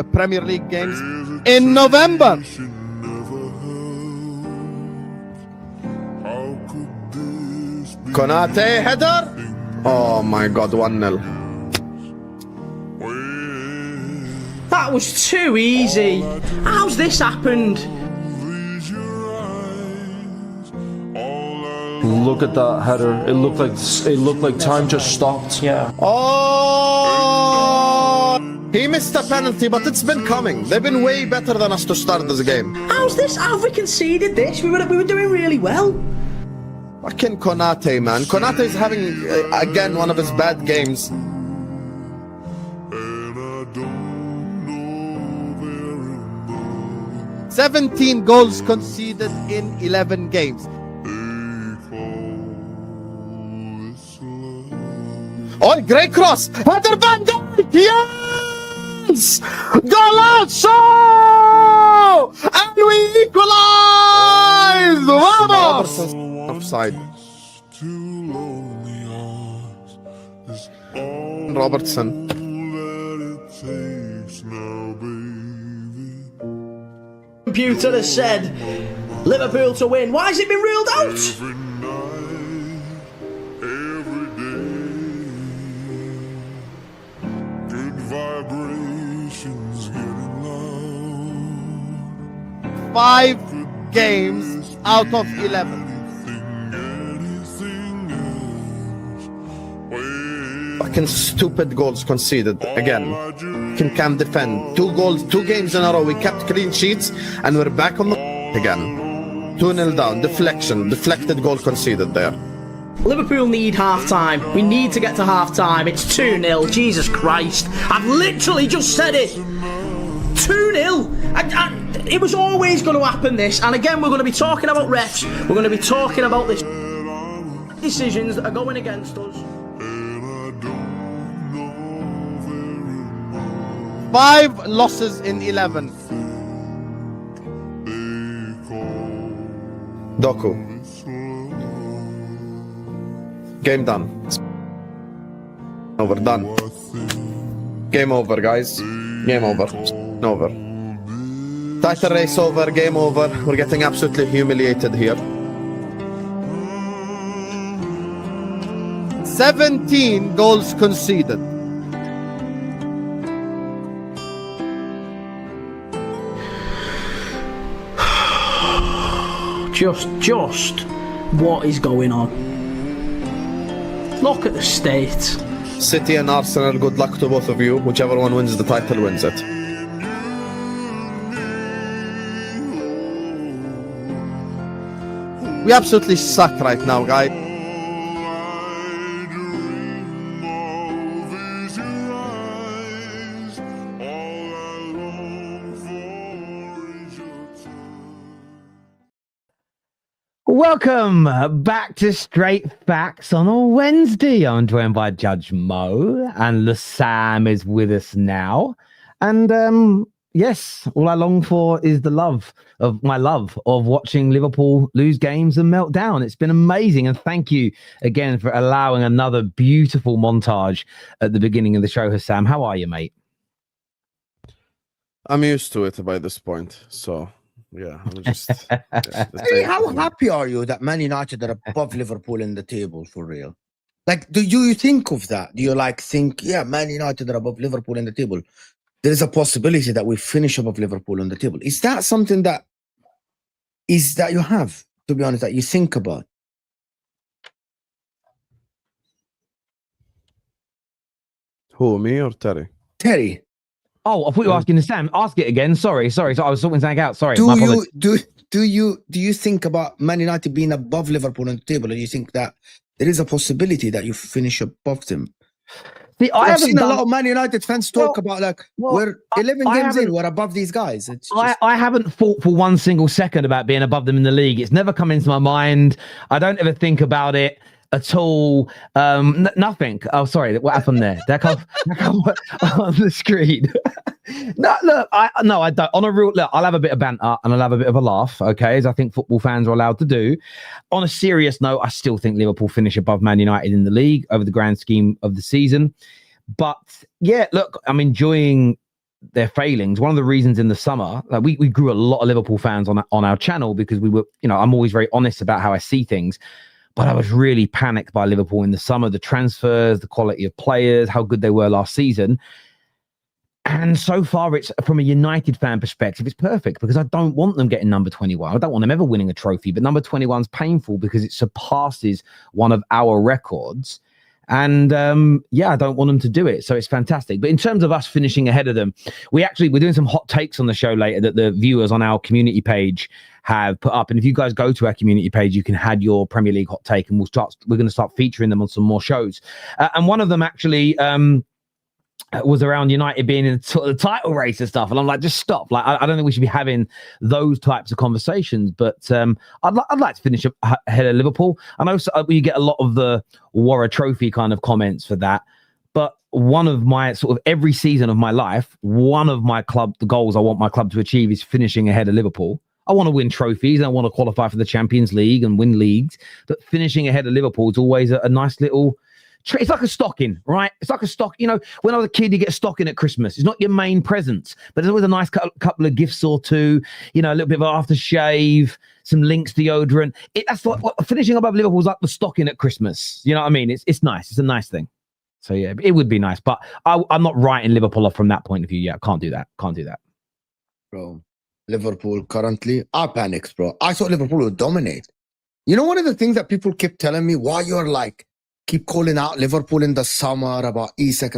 Premier League games in November. Konate header. Oh my God, 1-0. That was too easy. How's this happened? Look at that header. It looked like time just stopped. Yeah. Oh, he missed a penalty, but it's been coming. They've been way better than us to start this game. How's this? How have we conceded this? We were doing really well. Fucking Konate, man. Konate is having again one of his bad games. "17 goals conceded in 11 games. Oh, great cross! Header Van Dijk! Yes! Golazo! And we equalize! Vamos! Offside. Robertson. Computer has said Liverpool to win. Why has it been ruled out? Five games out of 11. Fucking stupid goals conceded again. Can't defend. 2 goals, 2 games in a row. We kept clean sheets and we're back on the again. 2-0 down. Deflected goal conceded there. Liverpool need half-time. We need to get to half-time. It's 2-0. Jesus Christ. I've literally just said it. 2-0. It was always going to happen, this. And again, we're going to be talking about refs. We're going to be talking about this decisions that are going against us. 5 losses in 11. Doku. Game done. Over, done. Game over, guys. Game over. Over. Title race over, game over. We're getting absolutely humiliated here. 17 goals conceded. Just what is going on? Look at the state. City and Arsenal, good luck to both of you. Whichever one wins the title wins it. We absolutely suck right now, guys. Welcome back to Straight Facts on a Wednesday. I'm joined by Judge Mo, and Husam is with us now. And yes, all I long for is the love of watching Liverpool lose games and melt down. It's been amazing, and thank you again for allowing another beautiful montage at the beginning of the show. Husam, how are you, mate? I'm used to it by this point, so. Yeah, I'm just. Hey, how happy are you that Man United are above Liverpool in the table for real? Like, do you think of that? Do you think, yeah, Man United are above Liverpool in the table? There is a possibility that we finish above Liverpool on the table. Is that something that you have, to be honest, that you think about? Who, me or Terry? Terry. Oh, I thought you were asking Sam. Ask it again. Sorry. So I was sorting something out. Sorry. Do you think about Man United being above Liverpool on the table, and you think that there is a possibility that you finish above them? See, I've seen a lot of Man United fans talk about we're 11 games in, we're above these guys. I haven't thought for one single second about being above them in the league. It's never come into my mind. I don't ever think about it at all. Nothing. Oh, sorry. What happened there? That come on the screen. No, look, I don't. On a real look, I'll have a bit of banter and I'll have a bit of a laugh, okay, as I think football fans are allowed to do. On a serious note, I still think Liverpool finish above Man United in the league over the grand scheme of the season. But yeah, look, I'm enjoying their failings. One of the reasons in the summer, like we grew a lot of Liverpool fans on our channel because we were, I'm always very honest about how I see things. But I was really panicked by Liverpool in the summer, the transfers, the quality of players, how good they were last season. And so far, it's from a United fan perspective, it's perfect because I don't want them getting number 21. I don't want them ever winning a trophy, but number 21 is painful because it surpasses one of our records. And I don't want them to do it. So it's fantastic. But in terms of us finishing ahead of them, we're doing some hot takes on the show later that the viewers on our community page have put up. And if you guys go to our community page, you can add your Premier League hot take and we're going to start featuring them on some more shows. And one of them actually was around United being in sort of the title race and stuff. And I'm like, just stop. Like, I don't think we should be having those types of conversations. But I'd like to finish ahead of Liverpool. I know you get a lot of the Warra Trophy kind of comments for that. But one of my sort of every season of my life, one of my the goals I want my club to achieve is finishing ahead of Liverpool. I want to win trophies. I want to qualify for the Champions League and win leagues. But finishing ahead of Liverpool is always a nice little... It's like a stocking, right? It's like a stock. When I was a kid, you get a stocking at Christmas. It's not your main presents, but there's always a nice couple of gifts or two. A little bit of aftershave, some Lynx deodorant. That's like finishing above Liverpool is like the stocking at Christmas. You know what I mean? It's nice. It's a nice thing. So yeah, it would be nice, but I'm not writing Liverpool off from that point of view. Yeah, can't do that. Bro, Liverpool currently, I panicked, bro. I thought Liverpool would dominate. One of the things that people kept telling me, why you're like, keep calling out Liverpool in the summer about Isak.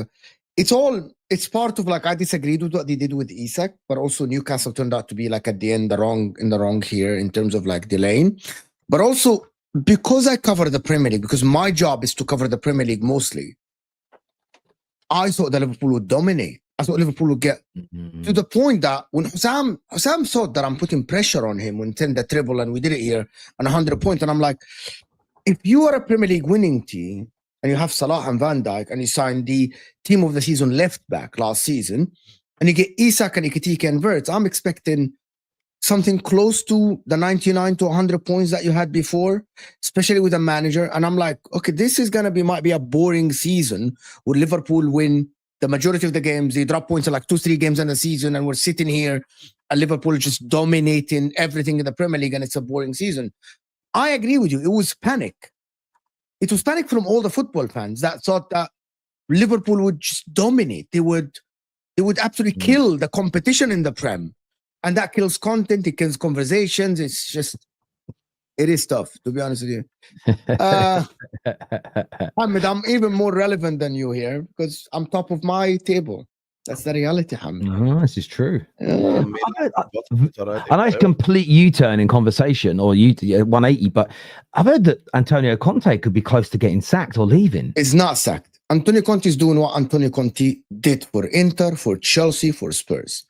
It's part of like, I disagreed with what they did with Isak, but also Newcastle turned out to be like at the end, in the wrong here in terms of like delaying. But also because I cover the Premier League, because my job is to cover the Premier League mostly, I thought that Liverpool would dominate. I thought Liverpool would get to the point that when Husam thought that I'm putting pressure on him when 10 the treble and we did it here and 100 points. And I'm like, if you are a Premier League winning team and you have Salah and Van Dijk and you signed the team of the season left back last season and you get Isak and Ekitike and Wirtz, I'm expecting something close to the 99 to 100 points that you had before, especially with a manager. And I'm like, okay, this is going to might be a boring season where Liverpool win the majority of the games. They drop points in like 2-3 games in the season and we're sitting here and Liverpool just dominating everything in the Premier League and it's a boring season. I agree with you. It was panic. It was panic from all the football fans that thought that Liverpool would just dominate. They would absolutely kill the competition in the Prem. And that kills content. It kills conversations. It is tough, to be honest with you. Hamid, I'm even more relevant than you here because I'm top of my table. That's the reality, Hamid. Oh, this is true. A nice complete U-turn in conversation, or 180. But I've heard that Antonio Conte could be close to getting sacked or leaving. It's not sacked. Antonio Conte is doing what Antonio Conte did for Inter, for Chelsea, for Spurs.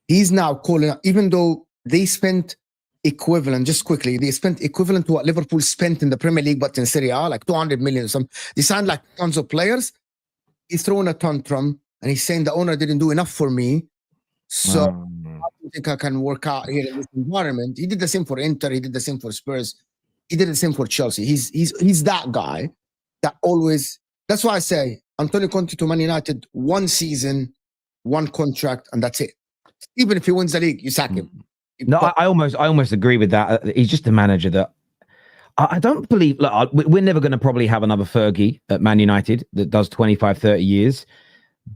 He's now calling, even though they spent equivalent, just quickly, they spent equivalent to what Liverpool spent in the Premier League, but in Serie A, like 200 million or something. They signed like tons of players. He's throwing a tantrum. And he's saying the owner didn't do enough for me. So I don't think I can work out here in this environment. He did the same for Inter. He did the same for Spurs. He did the same for Chelsea. He's that guy that always... That's why I say Antonio Conte to Man United, 1 season, 1 contract, and that's it. Even if he wins the league, you sack him. No, I almost agree with that. He's just a manager that... I don't believe... Look, we're never going to probably have another Fergie at Man United that does 25, 30 years.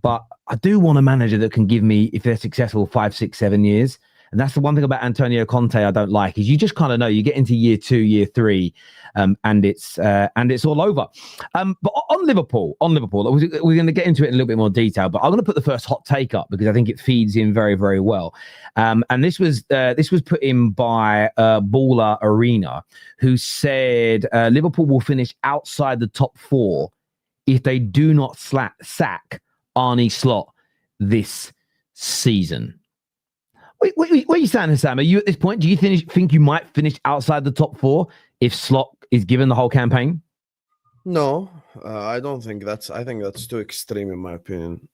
But I do want a manager that can give me, if they're successful, 5, 6, 7 years. And that's the one thing about Antonio Conte I don't like, is you just kind of know you get into year 2, year 3, and it's all over. But on Liverpool, we're going to get into it in a little bit more detail. But I'm going to put the first hot take up because I think it feeds in very, very well. And this was put in by Baller Arena, who said Liverpool will finish outside the top 4 if they do not sack Arne Slot this season. What are you saying, Husam? Are you at this point? Do you think you might finish outside the top 4 if Slot is given the whole campaign? No, I don't think that's. I think that's too extreme, in my opinion.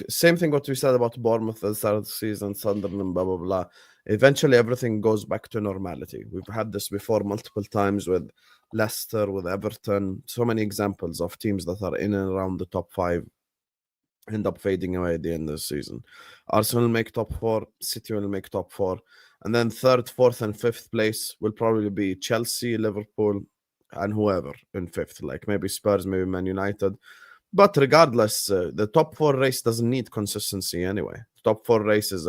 Same thing what we said about Bournemouth at the start of the season, Sunderland, blah blah blah. Eventually, everything goes back to normality. We've had this before multiple times with Leicester, with Everton. So many examples of teams that are in and around the top 5 end up fading away at the end of the season. Arsenal will make top 4, City will make top 4, and then 3rd, 4th, and 5th place will probably be Chelsea, Liverpool, and whoever in 5th, like maybe Spurs, maybe Man United. But regardless, the top 4 race doesn't need consistency anyway. Top 4 race is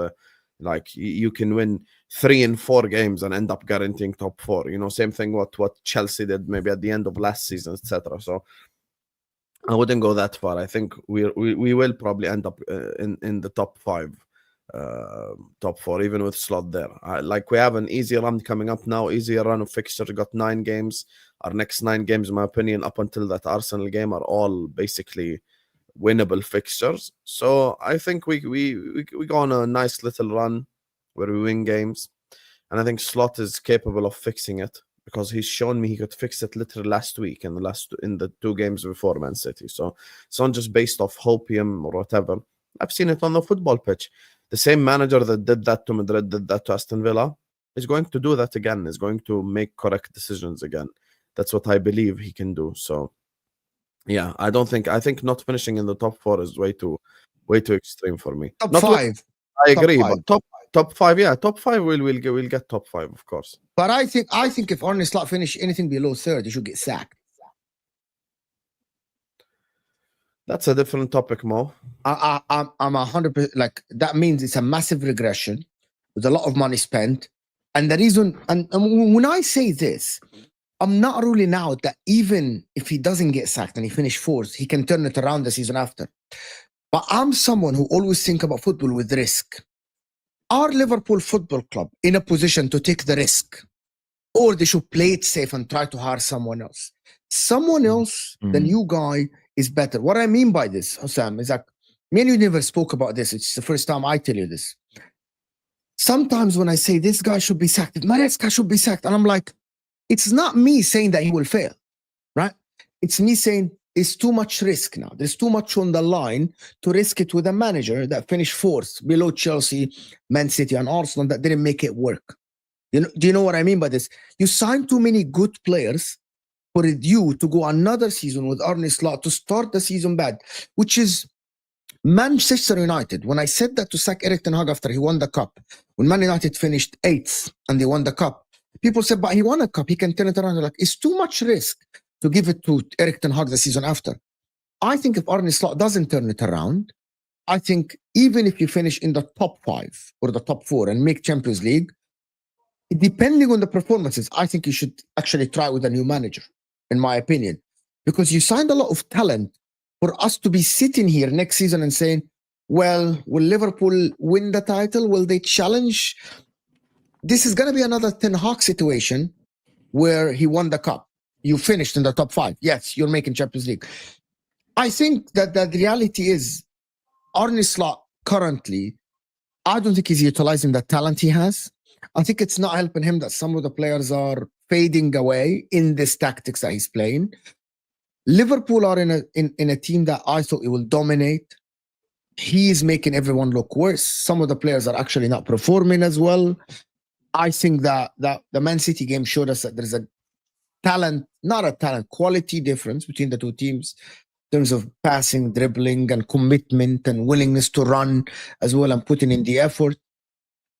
like you can win 3 and 4 games and end up guaranteeing top 4. You know, same thing what Chelsea did maybe at the end of last season, etc. So I wouldn't go that far. I think we will probably end up in the top 5, top 4, even with slot there. Like we have an easy run coming up now, easier run of fixtures. We got 9 games. Our next 9 games, in my opinion, up until that Arsenal game, are all basically winnable fixtures. So I think we go on a nice little run where we win games, and I think Slot is capable of fixing it because he's shown me he could fix it literally last week in the 2 games before Man City. So it's not just based off hopium or whatever. I've seen it on the football pitch. The same manager that did that to Madrid, did that to Aston Villa, is going to do that again. Is going to make correct decisions again. That's what I believe he can do. So, yeah, I think not finishing in the top 4 is way too extreme for me. Top Not 5. I agree, Top 5. but top 5, yeah, top 5 we'll get top 5, of course. But I think if Arne Slot finish anything below 3rd, he should get sacked. That's a different topic, Mo. I'm 100%, like, that means it's a massive regression with a lot of money spent. And the reason, and when I say this, I'm not ruling out that even if he doesn't get sacked and he finished 4th, he can turn it around the season after. But I'm someone who always think about football with risk. Are Liverpool Football Club in a position to take the risk? Or they should play it safe and try to hire someone else? Someone else, the new guy, is better. What I mean by this, Husam, is like, me and you never spoke about this. It's the first time I tell you this. Sometimes when I say this guy should be sacked, Maresca should be sacked, and I'm like, it's not me saying that he will fail, right? It's me saying it's too much risk now. There's too much on the line to risk it with a manager that finished 4th below Chelsea, Man City, and Arsenal that didn't make it work. Do you know what I mean by this? You sign too many good players for you to go another season with Arne Slot to start the season bad, which is Manchester United. When I said that to sack Erik ten Hag after he won the cup, when Man United finished 8th and they won the cup, people said, but he won a cup, he can turn it around. They're like, it's too much risk to give it to Erik ten Hag the season after. I think if Arne Slot doesn't turn it around, I think even if you finish in the top 5 or the top 4 and make Champions League, depending on the performances, I think you should actually try with a new manager, in my opinion, because you signed a lot of talent for us to be sitting here next season and saying, well, will Liverpool win the title? Will they challenge? This is going to be another Ten Hag situation where he won the cup. You finished in the top 5. Yes, you're making Champions League. I think that the reality is Arne Slot currently, I don't think he's utilizing the talent he has. I think it's not helping him that some of the players are fading away in this tactics that he's playing. Liverpool are in a team that I thought it will dominate. He's making everyone look worse. Some of the players are actually not performing as well. I think that the Man City game showed us that there's a quality difference between the two teams in terms of passing, dribbling, and commitment and willingness to run as well and putting in the effort.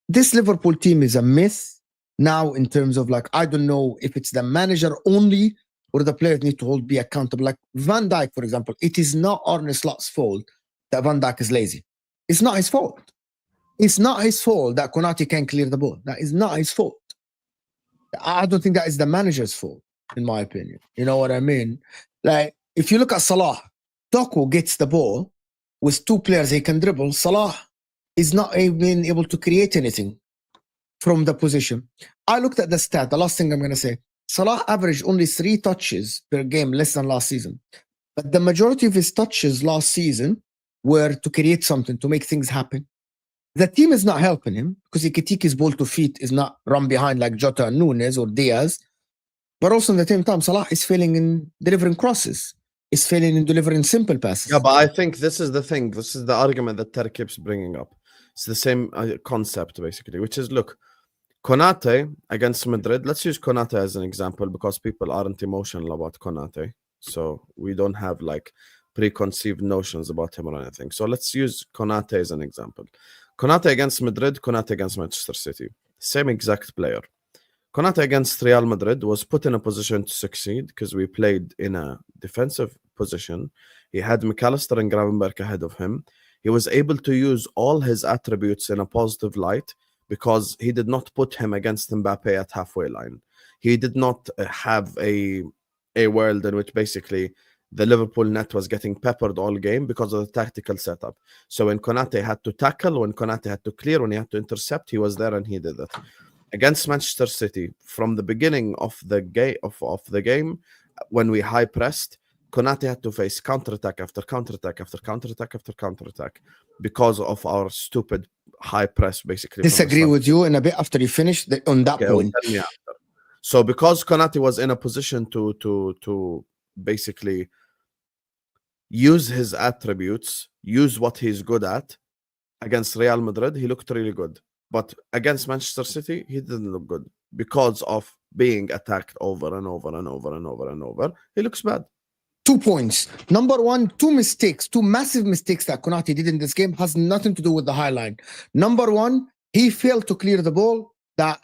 This Liverpool team is a myth now in terms of, like, I don't know if it's the manager only or the players need to be accountable. Like Van Dijk, for example, it is not Arne Slot's fault that Van Dijk is lazy. It's not his fault. It's not his fault that Konate can't clear the ball. That is not his fault. I don't think that is the manager's fault, in my opinion. You know what I mean? Like, if you look at Salah, Doku gets the ball with 2 players he can dribble. Salah is not even able to create anything from the position. I looked at the stat. The last thing I'm going to say, Salah averaged only 3 touches per game, less than last season. But the majority of his touches last season were to create something, to make things happen. The team is not helping him because he can take his ball to feet, is not run behind like Jota and Nunes or Diaz. But also at the same time, Salah is failing in delivering crosses. Is failing in delivering simple passes. Yeah, but I think this is the thing. This is the argument that Ter keeps bringing up. It's the same concept, basically, which is, look, Konate against Madrid. Let's use Konate as an example because people aren't emotional about Konate. So we don't have, like, preconceived notions about him or anything. So let's use Konate as an example. Konate against Madrid, Konate against Manchester City. Same exact player. Konate against Real Madrid was put in a position to succeed because we played in a defensive position. He had McAllister and Gravenberch ahead of him. He was able to use all his attributes in a positive light because he did not put him against Mbappe at halfway line. He did not have a world in which basically the Liverpool net was getting peppered all game because of the tactical setup. So when Konate had to tackle, when Konate had to clear, when he had to intercept, he was there and he did it. Against Manchester City, from the beginning of the game, when we high pressed, Konate had to face counterattack after counterattack after counterattack after counterattack because of our stupid high press, basically. Disagree with you in a bit after you finish on that point. Tell me after. So because Konate was in a position to basically use his attributes, use what he's good at, against Real Madrid, he looked really good. But against Manchester City, he didn't look good because of being attacked over and over and over and over and over. He looks bad. 2 points. Number one, two massive mistakes that Konate did in this game has nothing to do with the high line. Number one, he failed to clear the ball that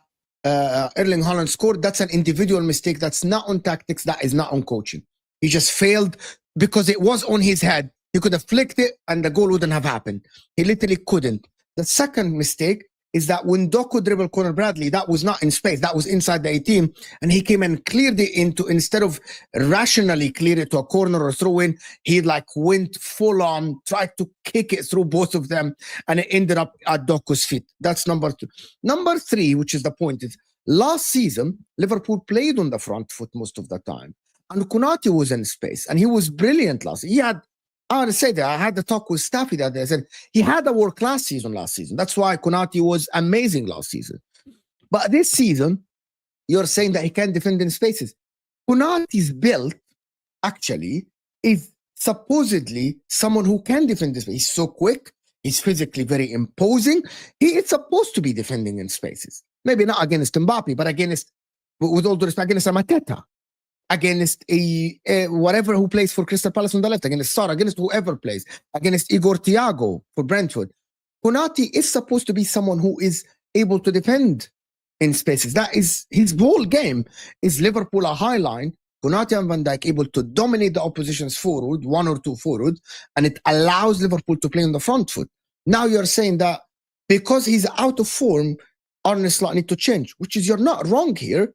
Erling Haaland scored. That's an individual mistake. That's not on tactics. That is not on coaching. He just failed because it was on his head. He could have flicked it and the goal wouldn't have happened. He literally couldn't. The second mistake is that when Doku dribbled Conor Bradley, that was not in space. That was inside the 18. And he came and cleared it instead of rationally clear it to a corner or throw in, he went full on, tried to kick it through both of them, and it ended up at Doku's feet. That's number two. Number three, which is the point, is last season, Liverpool played on the front foot most of the time. And Konate was in space. And he was brilliant last season. I want to say that I had the talk with Staffy that day. I said he had a world-class season last season. That's why Konate was amazing last season. But this season, you're saying that he can't defend in spaces. Konate's build, actually, is supposedly someone who can defend in space. He's so quick. He's physically very imposing. He is supposed to be defending in spaces. Maybe not against Mbappe, but with all due respect, against Mateta. Against whatever who plays for Crystal Palace on the left, against Sarr, against whoever plays, against Igor Thiago for Brentford. Konate is supposed to be someone who is able to defend in spaces. That is his whole game. Is Liverpool a high line, Konate and Van Dijk able to dominate the opposition's forward, one or two forward, and it allows Liverpool to play on the front foot. Now you're saying that because he's out of form, Arne Slot need to change, which is you're not wrong here.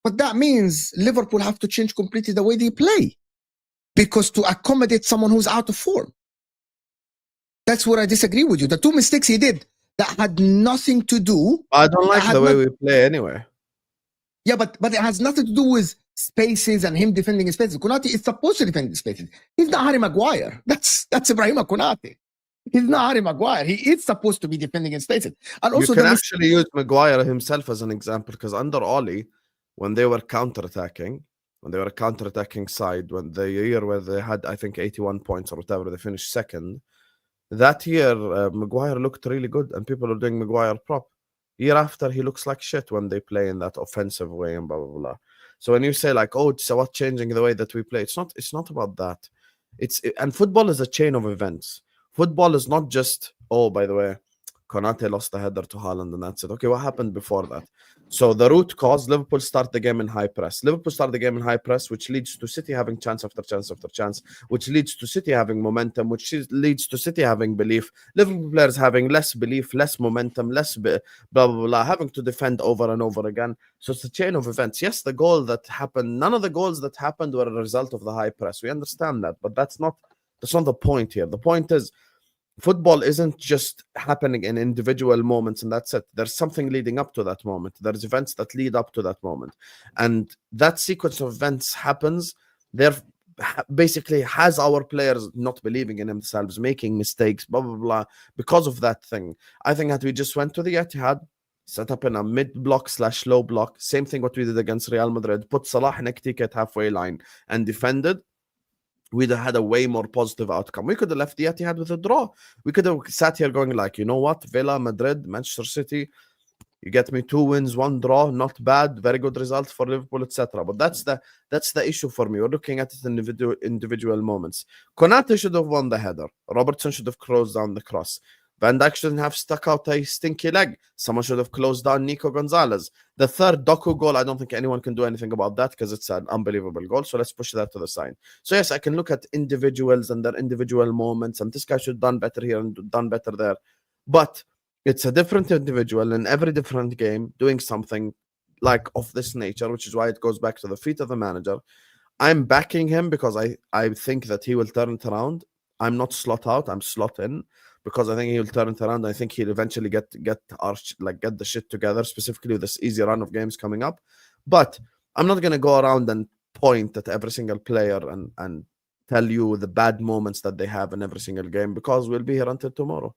But that means Liverpool have to change completely the way they play because to accommodate someone who's out of form. That's where I disagree with you. The two mistakes he did that had nothing to do. I don't like the way we play anyway. Yeah, but it has nothing to do with spaces and him defending his spaces. Konate is supposed to defend his spaces. He's not Harry Maguire. That's Ibrahima Konate. He's not Harry Maguire. He is supposed to be defending in spaces. And also you can actually use Maguire himself as an example because under Oli, when they were counterattacking side, when the year where they had, I think, 81 points or whatever, they finished second. That year, Maguire looked really good, and people are doing Maguire prop. Year after, he looks like shit when they play in that offensive way and blah blah blah. So when you say so what changing the way that we play? It's not about that. And football is a chain of events. Football is not just by the way, Konate lost the header to Haaland and that's it. Okay, what happened before that? So the root cause, Liverpool start the game in high press. Which leads to City having chance after chance after chance, which leads to City having momentum, which leads to City having belief. Liverpool players having less belief, less momentum, less blah, blah, blah, having to defend over and over again. So it's a chain of events. Yes, the goal that happened, none of the goals that happened were a result of the high press. We understand that, but that's not the point here. The point is, football isn't just happening in individual moments and that's it. There's something leading up to that moment. There's events that lead up to that moment. And that sequence of events happens. There basically has our players not believing in themselves, making mistakes, blah, blah, blah, because of that thing. I think that we just went to the Etihad, set up in a mid-block / low block. Same thing what we did against Real Madrid. Put Salah and Ektik at halfway line and defended. We'd have had a way more positive outcome. We could have left the Etihad with a draw. We could have sat here going you know what? Villa, Madrid, Manchester City, You get me 2 wins, 1 draw, not bad, very good result for Liverpool, etc. But that's the issue for me. We're looking at it in individual moments. Konate should have won the header. Robertson should have closed down the cross. Van Dijk shouldn't have stuck out a stinky leg. Someone should have closed down Nico Gonzalez. The third Doku goal, I don't think anyone can do anything about that because it's an unbelievable goal. So let's push that to the side. So yes, I can look at individuals and their individual moments, and this guy should have done better here and done better there. But it's a different individual in every different game doing something like of this nature, which is why it goes back to the feet of the manager. I'm backing him because I think that he will turn it around. I'm not slot out, I'm slot in, because I think he'll turn it around. I think he'll eventually get the shit together, specifically with this easy run of games coming up. But I'm not gonna go around and point at every single player and tell you the bad moments that they have in every single game, because we'll be here until tomorrow.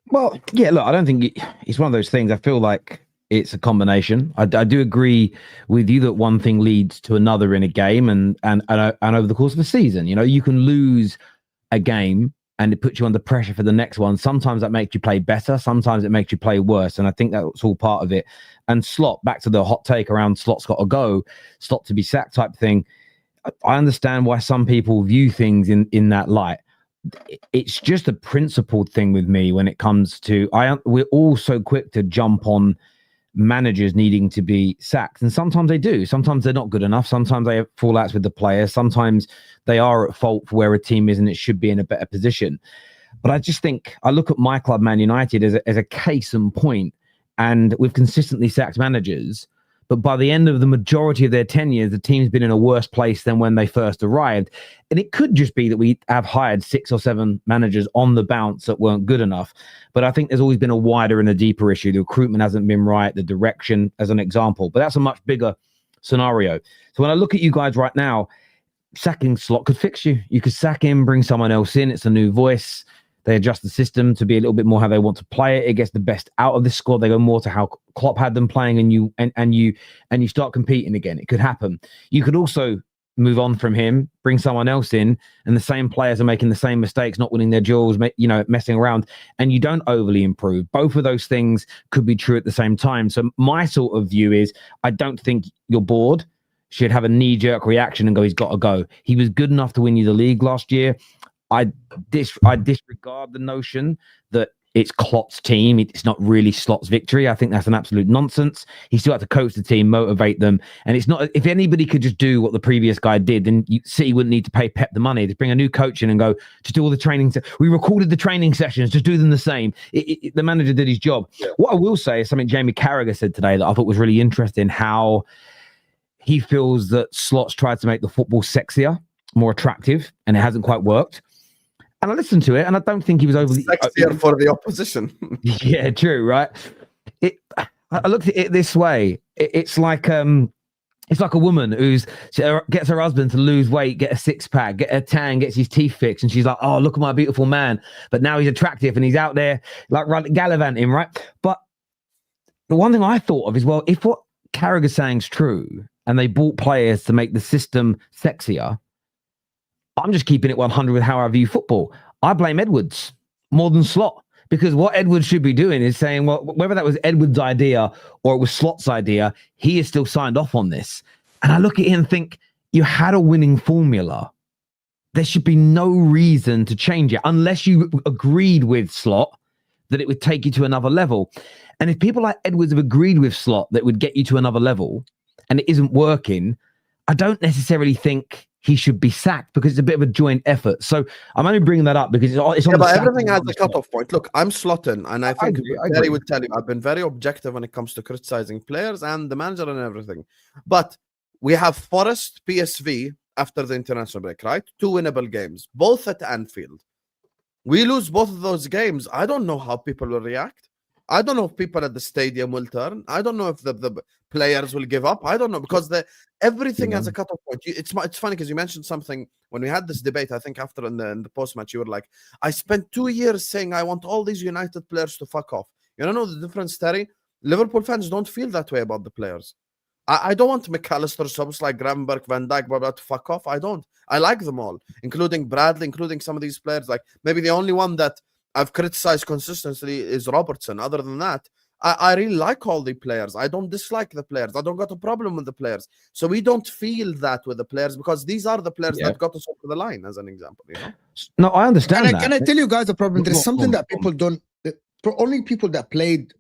Well, yeah, look, I don't think it's one of those things. I feel like it's a combination. I do agree with you that one thing leads to another in a game and over the course of a season. You know, you can lose a game and it puts you under pressure for the next one. Sometimes that makes you play better. Sometimes it makes you play worse. And I think that's all part of it. And Slot, back to the hot take around Slot's got to go, Slot to be sacked type thing. I understand why some people view things in that light. It's just a principled thing with me when it comes to we're all so quick to jump on managers needing to be sacked, and sometimes they do. Sometimes they're not good enough. Sometimes they have fallouts with the players. Sometimes they are at fault for where a team is and it should be in a better position. But I just think I look at my club, Man United, as a case in point, and we've consistently sacked managers. But by the end of the majority of their tenure, the team's been in a worse place than when they first arrived. And it could just be that we have hired 6 or 7 managers on the bounce that weren't good enough. But I think there's always been a wider and a deeper issue. The recruitment hasn't been right, the direction as an example. But that's a much bigger scenario. So when I look at you guys right now, sacking Slot could fix you. You could sack him, bring someone else in. It's a new voice. They adjust the system to be a little bit more how they want to play it. It gets the best out of this squad. They go more to how Klopp had them playing, and you start competing again. It could happen. You could also move on from him, bring someone else in, and the same players are making the same mistakes, not winning their duels, messing around, and you don't overly improve. Both of those things could be true at the same time. So my sort of view is I don't think your board should have a knee-jerk reaction and go, he's got to go. He was good enough to win you the league last year. I disregard the notion that it's Klopp's team. It's not really Slot's victory. I think that's an absolute nonsense. He still had to coach the team, motivate them. And it's not, if anybody could just do what the previous guy did, then City wouldn't need to pay Pep the money to bring a new coach in and go, just do all the training. We recorded the training sessions, just do them the same. The manager did his job. Yeah. What I will say is something Jamie Carragher said today that I thought was really interesting, how he feels that Slot's tried to make the football sexier, more attractive, and it hasn't quite worked. And I listened to it, and I don't think he was overly sexier for the opposition. Yeah, true, right? I looked at it this way. It's like a woman who gets her husband to lose weight, get a 6-pack, get a tan, gets his teeth fixed, and she's like, "Oh, look at my beautiful man!" But now he's attractive, and he's out there like gallivanting, right? But the one thing I thought of is, well, if what Carragher's saying is true, and they bought players to make the system sexier, I'm just keeping it 100 with how I view football. I blame Edwards more than Slot, because what Edwards should be doing is saying, well, whether that was Edwards' idea or it was Slot's idea, he is still signed off on this. And I look at him and think, you had a winning formula. There should be no reason to change it unless you agreed with Slot that it would take you to another level. And if people like Edwards have agreed with Slot that it would get you to another level and it isn't working, I don't necessarily think he should be sacked, because it's a bit of a joint effort. So I'm only bringing that up because it's on but everything has a cutoff point. Look, I'm slotting, and I think Terry would tell you I've been very objective when it comes to criticizing players and the manager and everything. But we have Forest, PSV after the international break, right? 2 winnable games, both at Anfield. We lose both of those games. I don't know how people will react. I don't know if people at the stadium will turn. I don't know if the players will give up. I don't know, because everything has a cutoff point. It's funny because you mentioned something when we had this debate. I think after in the post match, you were like, "I spent 2 years saying I want all these United players to fuck off." You don't know the difference, Terry. Liverpool fans don't feel that way about the players. I don't want McAllister, subs like Gravenberch, Van Dijk, blah, blah, to fuck off. I don't. I like them all, including Bradley, including some of these players. Like maybe the only one that I've criticized consistently is Robertson. Other than that, I really like all the players. I don't dislike the players. I don't got a problem with the players. So we don't feel that with the players because these are the players that got us over the line, as an example, you know? No, I understand that. Can I tell you guys the problem? There's something that Go on. people don't. Only people that played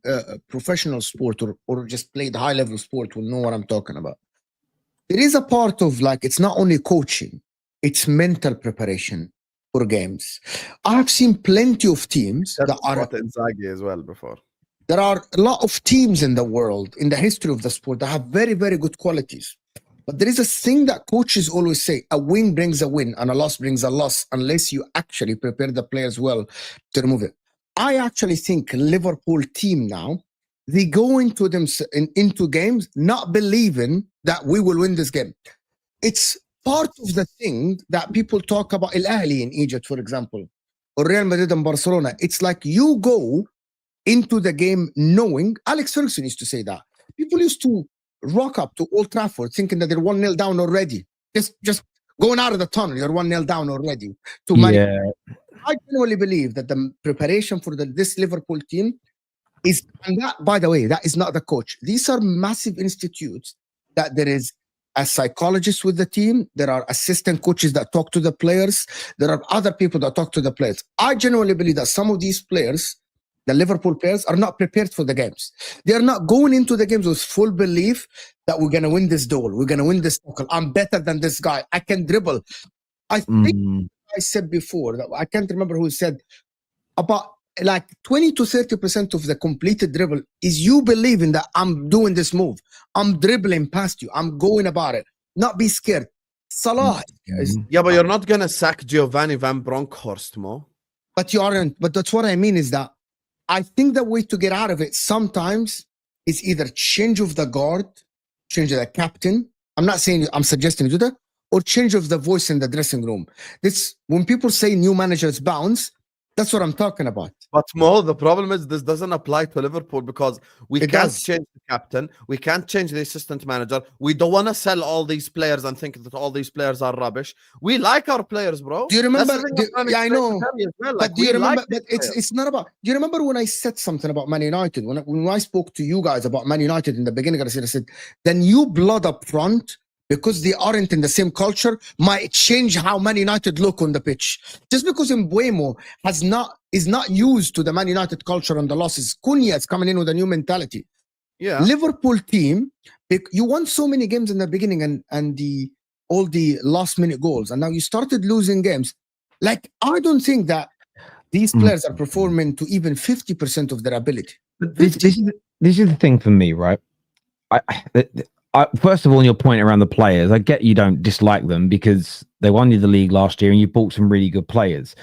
professional sport or just played high level sport will know what I'm talking about. There is a part of like it's not only coaching, it's mental preparation for games. I have seen plenty of teams that are Inzaghi as well before. There are a lot of teams in the world, in the history of the sport, that have very, very good qualities. But there is a thing that coaches always say, a win brings a win and a loss brings a loss, unless you actually prepare the players well to remove it. I actually think Liverpool team now, they go into into games not believing that we will win this game. It's part of the thing that people talk about Al Ahly in Egypt, for example, or Real Madrid and Barcelona. It's like you go into the game knowing, Alex Ferguson used to say that. People used to rock up to Old Trafford thinking that they're 1-0 down already. Just going out of the tunnel, you're 1-0 down already. I genuinely believe that the preparation for this Liverpool team is, and that, by the way, that is not the coach. These are massive institutes that there is a psychologist with the team. There are assistant coaches that talk to the players. There are other people that talk to the players. I genuinely believe that some of these players, the Liverpool players, are not prepared for the games. They are not going into the games with full belief that we're going to win this duel. We're going to win this tackle. I'm better than this guy. I can dribble. I think I said before, that I can't remember who said, about like 20 to 30% of the completed dribble is you believing that I'm doing this move. I'm dribbling past you. I'm going about it. Not be scared. Salah. Yeah, but you're not going to sack Giovanni Van Bronckhorst, Mo. But you aren't. But that's what I mean is that I think the way to get out of it sometimes is either change of the guard, change of the captain. I'm not saying I'm suggesting you do that, or change of the voice in the dressing room. This, when people say new managers bounce, that's what I'm talking about. But Mo, the problem is this doesn't apply to Liverpool because we can't change the captain. We can't change the assistant manager. We don't want to sell all these players and think that all these players are rubbish. We like our players, bro. Do you remember? Yeah, I know. Well. But do you remember? But it's not about. Do you remember when I said something about Man United? When I spoke to you guys about Man United in the beginning, I said the new blood up front, because they aren't in the same culture, might change how Man United look on the pitch. Just because Mbeumo is not used to the Man United culture and the losses. Cunha is coming in with a new mentality. Yeah. Liverpool team, you won so many games in the beginning and all the last minute goals, and now you started losing games. Like, I don't think that these players are performing to even 50% of their ability. This is the thing for me, right? First of all, on your point around the players, I get you don't dislike them because they won you the league last year and you bought some really good players.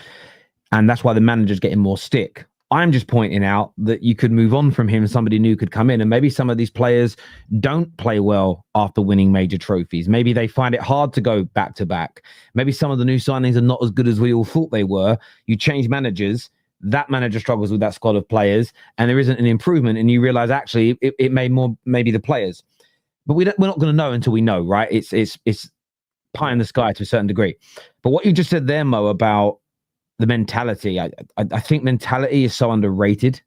And that's why the manager's getting more stick. I'm just pointing out that you could move on from him. Somebody new could come in, and maybe some of these players don't play well after winning major trophies. Maybe they find it hard to go back to back. Maybe some of the new signings are not as good as we all thought they were. You change managers. That manager struggles with that squad of players, and there isn't an improvement. And you realize actually it may more maybe the players. But we're not going to know until we know, right? It's pie in the sky to a certain degree. But what you just said there, Mo, about the mentality, I think mentality is so underrated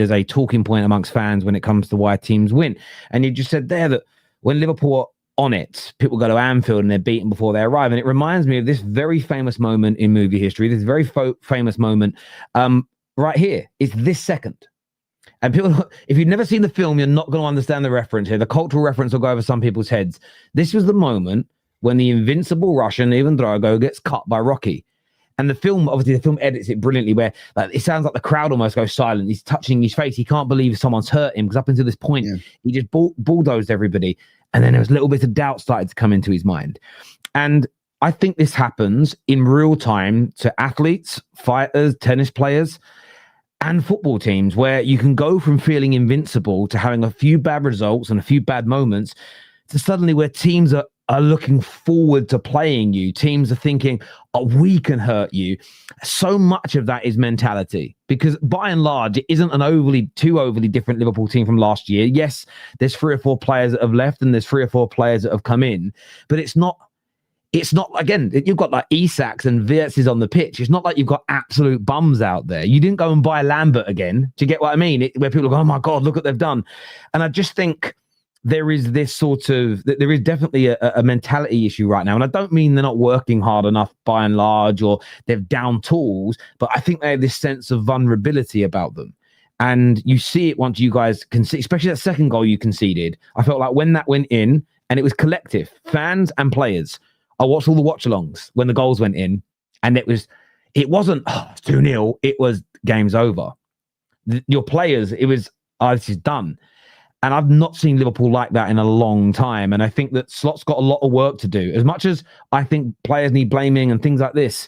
as a talking point amongst fans when it comes to why teams win. And you just said there that when Liverpool are on it, people go to Anfield and they're beaten before they arrive. And it reminds me of this very famous moment in movie history, this very famous moment right here. It's this second. And people, if you've never seen the film, you're not going to understand the reference here. The cultural reference will go over some people's heads. This was the moment when the invincible Russian Ivan Drago gets cut by Rocky. And the film, obviously, the film edits it brilliantly where like, it sounds like the crowd almost goes silent. He's touching his face. He can't believe someone's hurt him because up until this point, he just bulldozed everybody. And then there was a little bit of doubt started to come into his mind. And I think this happens in real time to athletes, fighters, tennis players, and football teams, where you can go from feeling invincible to having a few bad results and a few bad moments to suddenly where teams are looking forward to playing you. Teams are thinking, oh, we can hurt you. So much of that is mentality, because by and large, it isn't an too overly different Liverpool team from last year. Yes, there's 3 or 4 players that have left and there's 3 or 4 players that have come in, but it's not it's not, again, you've got like Isaks and Wirtz's on the pitch. It's not like you've got absolute bums out there. You didn't go and buy Lambert again. Do you get what I mean? Where people go, oh my God, look what they've done. And I just think there is this sort of, there is definitely a mentality issue right now. And I don't mean they're not working hard enough by and large, or they've down tools, but I think they have this sense of vulnerability about them. And you see it once you guys concede, especially that second goal you conceded. I felt like when that went in, and it was collective, fans and players. I watched all the watch-alongs when the goals went in, and it wasn't 2-0. It was game's over. Your players, it was, this is done. And I've not seen Liverpool like that in a long time. And I think that Slot's got a lot of work to do. As much as I think players need blaming and things like this,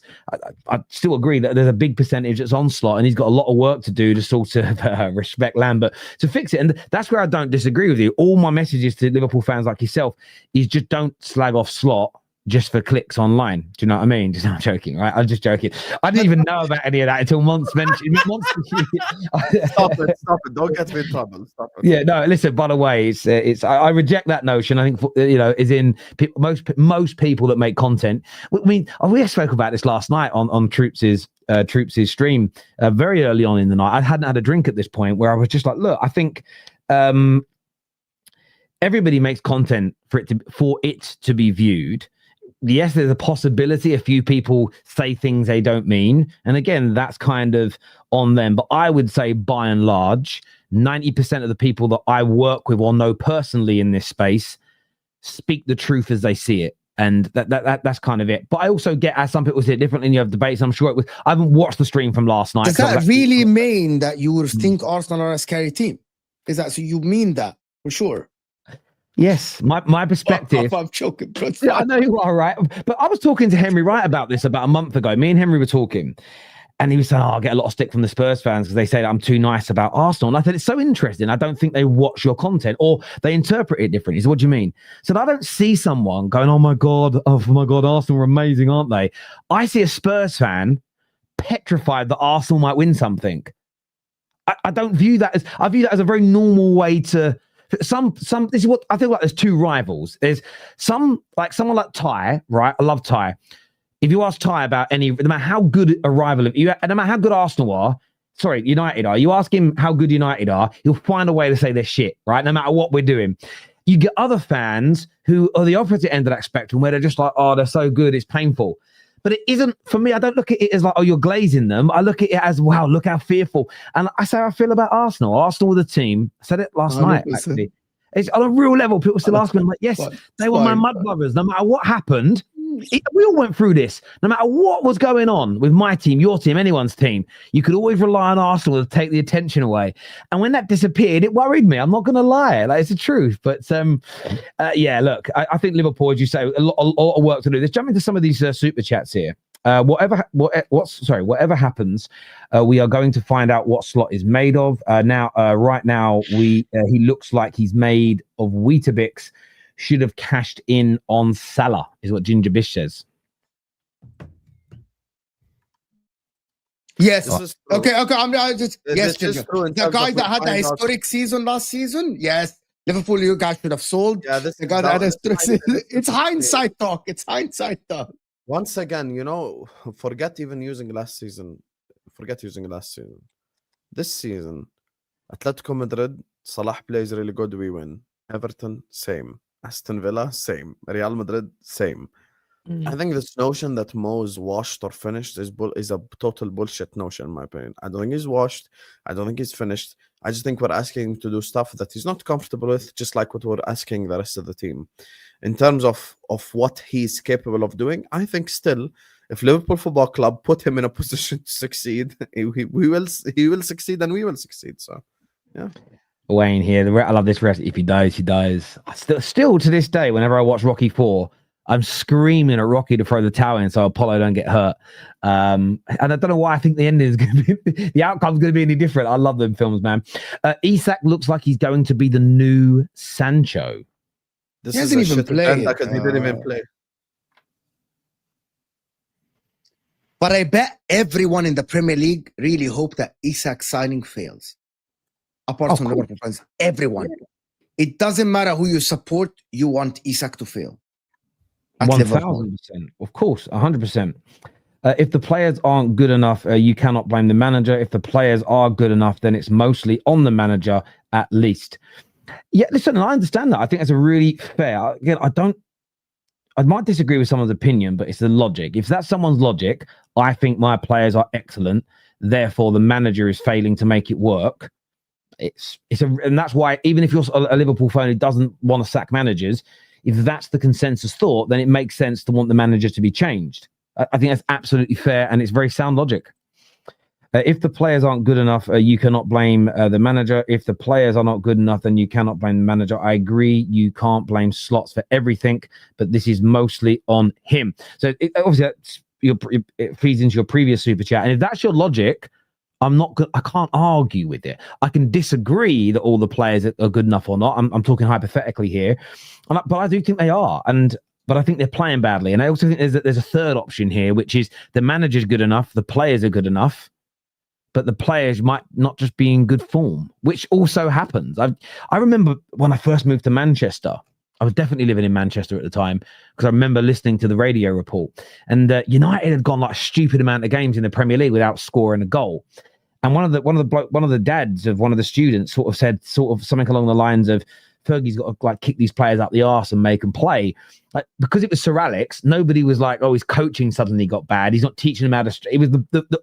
I still agree that there's a big percentage that's on Slot, and he's got a lot of work to do to sort of respect Lambert to fix it. And that's where I don't disagree with you. All my messages to Liverpool fans like yourself is just don't slag off Slot just for clicks online. Do you know what I mean? Just, I'm joking, right? I'm just joking. I didn't even know about any of that until Monts mentioned. Stop it! Don't get me in trouble. Stop it. Yeah, no. Listen. By the way, it's I reject that notion. I think is in most people that make content. I mean, we spoke about this last night on Troops's stream very early on in the night. I hadn't had a drink at this point, where I was just like, look, I think everybody makes content for it to be viewed. Yes, there's a possibility a few people say things they don't mean. And again, that's kind of on them. But I would say by and large, 90% of the people that I work with or know personally in this space speak the truth as they see it. And that's kind of it. But I also get, as some people see it differently, and you have debates. I'm sure I haven't watched the stream from last night. Does that really mean that you would think Arsenal are a scary team? Is that so? You mean that for sure? Yes, my perspective. I'm joking. Yeah, I know you are, right. But I was talking to Henry Wright about this about a month ago. Me and Henry were talking, and he was saying, I get a lot of stick from the Spurs fans because they say that I'm too nice about Arsenal. And I thought, it's so interesting. I don't think they watch your content, or they interpret it differently. So what do you mean? So I don't see someone going, oh my God, Arsenal are amazing, aren't they? I see a Spurs fan petrified that Arsenal might win something. I don't view that as, I view that as a very normal way to, some this is what I feel like. There's two rivals. There's someone like Ty, right? I love Ty. If you ask Ty about no matter how good a rival, no matter how good Arsenal are, United are, you ask him how good United are, he'll find a way to say they're shit, right? No matter what we're doing. You get other fans who are the opposite end of that spectrum, where they're just like, oh, they're so good, it's painful. But it isn't, for me, I don't look at it as like, oh, you're glazing them. I look at it as, wow, look how fearful. And I say how I feel about Arsenal. Arsenal with a team. I said it last night, actually. It's on a real level. People still ask me, I'm like, yes, they were my mud brothers. No matter what happened, we all went through this. No matter what was going on with my team, your team, anyone's team, you could always rely on Arsenal to take the attention away. And when that disappeared, it worried me. I'm not going to lie. Like, it's the truth. But yeah, look, I think Liverpool, as you say, a lot of work to do. Let's jump into some of these super chats here. Whatever happens, we are going to find out what Slot is made of. Right now, he looks like he's made of Weetabix. Should have cashed in on Salah, is what Ginger Bish says. Yes. Okay. Yes, Ginger. The guy that had a historic season last season. Yes. Liverpool, you guys should have sold. Yeah, the guy that had a historic season. It's hindsight talk. Once again, forget using last season. This season, Atletico Madrid, Salah plays really good, we win. Everton, same. Aston Villa, same. Real Madrid, same. I think this notion that Mo is washed or finished is a total bullshit notion, in my opinion. I don't think he's washed. I don't think he's finished. I just think we're asking him to do stuff that he's not comfortable with, just like what we're asking the rest of the team. In terms of what he's capable of doing, I think still, if Liverpool Football Club put him in a position to succeed, he will succeed, and we will succeed. So, yeah. Wayne here. I love this rest. If he dies, he dies. Still to this day, whenever I watch Rocky 4, I'm screaming at Rocky to throw the towel in so Apollo don't get hurt. And I don't know why I think the ending is going to be, the outcome's going to be any different. I love them films, man. Isak looks like he's going to be the new Sancho. He hasn't even played. He didn't even play. But I bet everyone in the Premier League really hope that Isak's signing fails. Apart from Liverpool fans, everyone. It doesn't matter who you support, you want Isak to fail. at Liverpool. 1000%. Of course, 100%. If the players aren't good enough, you cannot blame the manager. If the players are good enough, then it's mostly on the manager at least. Yeah, listen, I understand that. I think that's a really fair. Again, I might disagree with someone's opinion, but it's the logic. If that's someone's logic, I think my players are excellent. Therefore, the manager is failing to make it work. And that's why, even if you're a Liverpool fan who doesn't want to sack managers, if that's the consensus thought, then it makes sense to want the manager to be changed. I think that's absolutely fair, and it's very sound logic. If the players aren't good enough, you cannot blame the manager. If the players are not good enough, then you cannot blame the manager. I agree, you can't blame Slots for everything, but this is mostly on him. So it feeds into your previous super chat, and if that's your logic, I can't argue with it. I can disagree that all the players are good enough or not. I'm talking hypothetically here, but I do think they are, but I think they're playing badly. And I also think there's a third option here, which is the manager's good enough, the players are good enough, but the players might not just be in good form, which also happens. I remember when I first moved to Manchester, I was definitely living in Manchester at the time, because I remember listening to the radio report, and United had gone like a stupid amount of games in the Premier League without scoring a goal. And one of the dads of one of the students said something along the lines of, Fergie's got to like kick these players up the arse and make them play. Like, because it was Sir Alex, nobody was like, oh, his coaching suddenly got bad. He's not teaching them how to. It was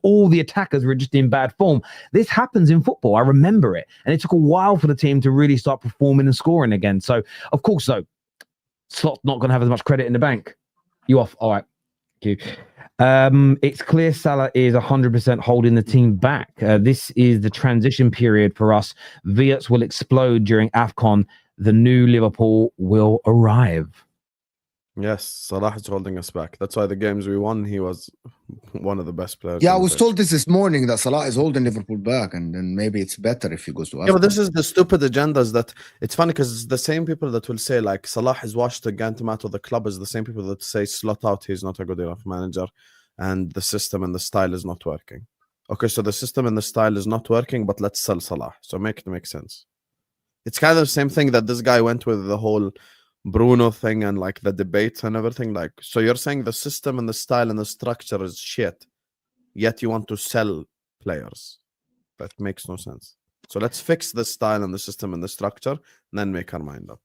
all the attackers were just in bad form. This happens in football. I remember it, and it took a while for the team to really start performing and scoring again. So, of course, though, Slot's not going to have as much credit in the bank. You off? All right, thank you. It's clear Salah is 100% holding the team back. This is the transition period for us. Viets will explode during AFCON. The new Liverpool will arrive. Yes, Salah is holding us back. That's why the games we won, he was one of the best players. Yeah, I was told this morning that Salah is holding Liverpool back, and then maybe it's better if he goes to Africa. Yeah, but this is the stupid agendas that it's funny, because it's the same people that will say like Salah has washed the Gantt out of the club is the same people that say Slot out, he's not a good enough manager, and the system and the style is not working. Okay, so the system and the style is not working, but let's sell Salah. So make it make sense. It's kind of the same thing that this guy went with the whole Bruno thing and like the debates and everything. Like, so you're saying the system and the style and the structure is shit, yet you want to sell players. That makes no sense. So let's fix the style and the system and the structure, and then make our mind up.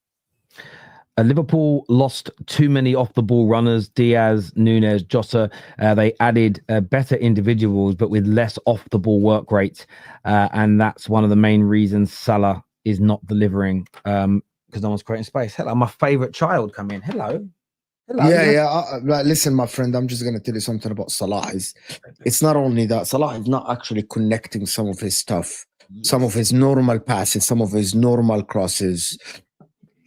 Liverpool lost too many off-the-ball runners, Diaz, Nunes, Jota. They added better individuals, but with less off-the-ball work rate. And that's one of the main reasons Salah is not delivering, because no one's creating space. Hello, my favourite child come in. Hello. Yeah. Listen, my friend, I'm just going to tell you something about Salah. It's not only that. Salah is not actually connecting some of his stuff, some of his normal passes, some of his normal crosses.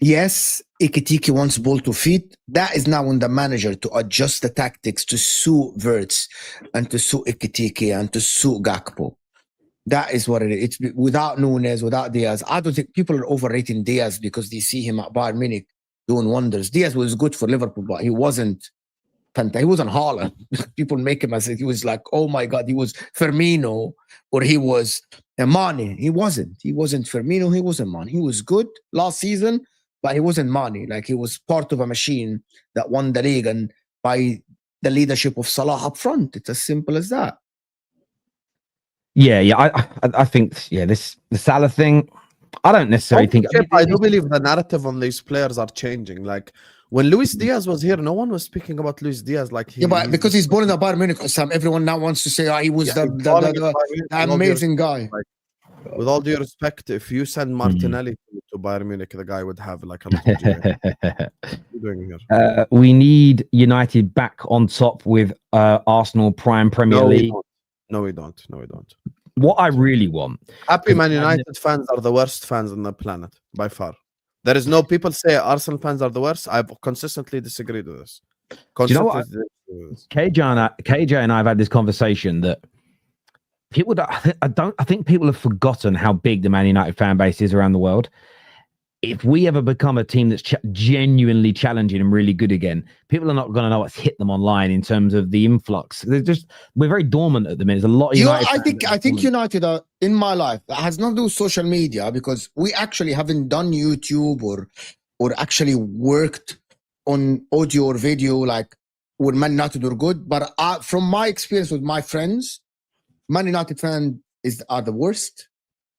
Yes, Ekitike wants ball to feet. That is now on the manager to adjust the tactics to suit Wirtz and to suit Ekitike and to suit Gakpo. That is what it is. It's without Nunes, without Diaz. I don't think people are overrating Diaz because they see him at Bayern Munich doing wonders. Diaz was good for Liverpool, but he wasn't fantastic. He wasn't Haaland. People make him as if he was like, oh my God, he was Firmino or he was Mane. He wasn't. He wasn't Firmino. He wasn't Mane. He was good last season, but he wasn't Mane. Like, he was part of a machine that won the league, and by the leadership of Salah up front. It's as simple as that. Yeah. I think the Salah thing. I don't necessarily think. I do believe the narrative on these players are changing. Like when Luis Diaz was here, no one was speaking about Luis Diaz. Like but because he's born in the Bayern Munich, Husam, everyone now wants to say, he was the amazing guy. Like, with all due respect, if you send Martinelli to Bayern Munich, the guy would have like a lot of what are you doing here? We need United back on top with Arsenal Prime Premier League. No, we don't. What I really want. Happy Man United fans are the worst fans on the planet, by far. There is no people say Arsenal fans are the worst. I've consistently disagreed with this. You know what? KJ and I have had this conversation that people I think people have forgotten how big the Man United fan base is around the world. If we ever become a team that's genuinely challenging and really good again, people are not going to know what's hit them online in terms of the influx. We're very dormant at the minute. There's a lot of United. I think United are, in my life, that has nothing to do with social media, because we actually haven't done YouTube or actually worked on audio or video, like when Man United were good. But from my experience with my friends, Man United fans are the worst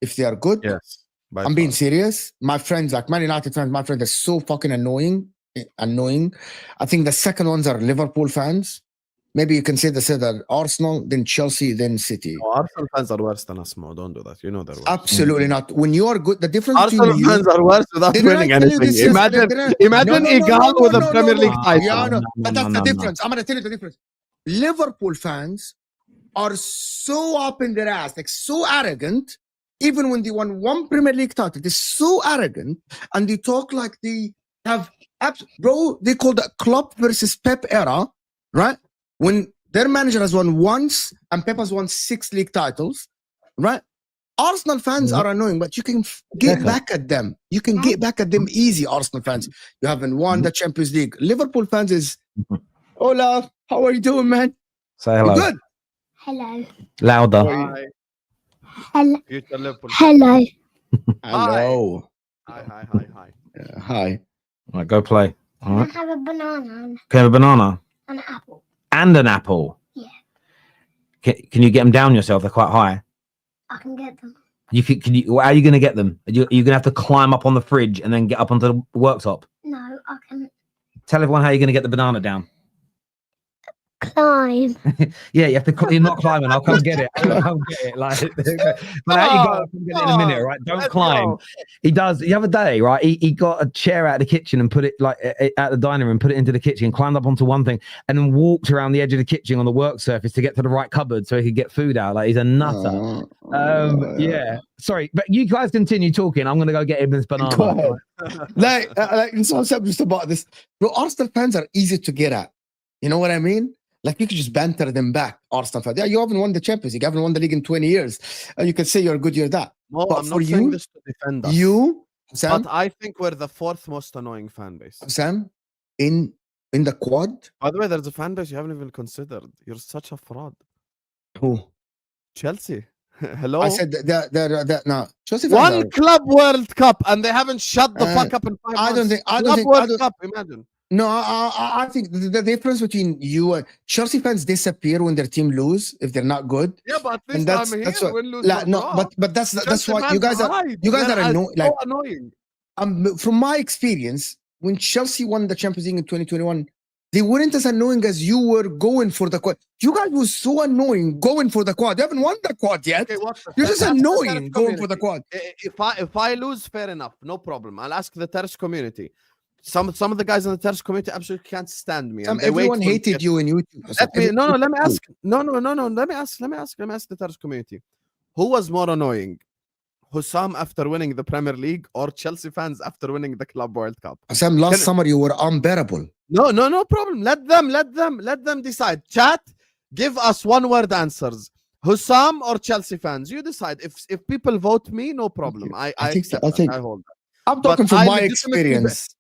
if they are good. Yes. I'm being serious. My friends, like Man United fans, my friends are so fucking annoying. I think the second ones are Liverpool fans. Maybe you can say that Arsenal, then Chelsea, then City. No, Arsenal fans are worse than us, Mo. Don't do that. You know they're worse. Absolutely not. When you are good, the difference Arsenal between fans are worse without Didn't I winning tell you anything. this Imagine Igal with a Premier League title. Yeah, but that's the no. difference. I'm gonna tell you the difference. Liverpool fans are so up in their ass, like so arrogant. Even when they won one Premier League title, they're so arrogant and they talk like they have, bro. They call the Klopp versus Pep era, right? When their manager has won once and Pep has won 6 league titles, right? Arsenal fans are annoying, but you can get back at them. You can get back at them easy, Arsenal fans. You haven't won the Champions League. Liverpool fans is, hola, how are you doing, man? Say hello. You good? Hello. Louder. Hi. Hello. Future Liverpool. Hello. Hello. Hi. Hi. All right, go play. All Can right. I have a banana Can I have a banana and an apple? and an apple? Yeah. Can you get them down yourself? They're quite high. I can get them. Can you? How are you going to get them? Are you going to have to climb up on the fridge and then get up onto the worktop? No, I can Tell everyone how you're going to get the banana down. climb. Yeah, you have to. You're not climbing. I'll come get it. I'll come get it. Like, but how you go? I'll come get it in a minute, right? Don't Let's climb. go. He does. The other day, right? He got a chair out of the kitchen and put it like out the dining room, put it into the kitchen, climbed up onto one thing, and then walked around the edge of the kitchen on the work surface to get to the right cupboard so he could get food out. Like he's a nutter. Yeah. Sorry, but you guys continue talking. I'm gonna go get him this banana. Go ahead. like so just about this, bro. Arsenal fans are easy to get at. You know what I mean? Like you could just banter them back. Arsenal fans, yeah, you haven't won the Champions League, you haven't won the league in 20 years, and you can say you're good, you're that. Mo, But I'm for not saying you, this to defend us. Sam, But I think we're the 4th most annoying fan base. Sam, in the quad. By the way, there's a fan base you haven't even considered. You're such a fraud. Who? Chelsea. Hello. I said that no. Chelsea fans One are- Club World Cup, and they haven't shut the Uh, fuck up in 5 months. I don't think- I don't Club think- World Cup. Imagine. No, I think the difference between you and Chelsea fans disappear when their team lose if they're not good. Yeah, but at And least that's I'm here. what. Win, lose, Like, or no, draw. but that's Chelsea why you fans guys are hide. you guys They're are annoying. so Like annoying. from my experience, when Chelsea won the Champions League in 2021, they weren't as annoying as you were going for the quad. You guys were so annoying going for the quad. You haven't won the quad yet. Okay, what the You're fuck? just Ask the annoying Terrace going for the community. quad. If I lose, fair enough, no problem. I'll ask the Terrace community. Some of the guys in the Terrace community absolutely can't stand me. and they wait Everyone for me hated to- you in YouTube. Let me ask. No. Let me ask the Terrace community. Who was more annoying? Husam after winning the Premier League or Chelsea fans after winning the Club World Cup? Sam, last summer you were unbearable. No problem. Let them decide. Chat, give us one-word answers. Husam or Chelsea fans? You decide. If people vote me, no problem. I accept that. I hold that. I'm talking But from I my legitimately experience.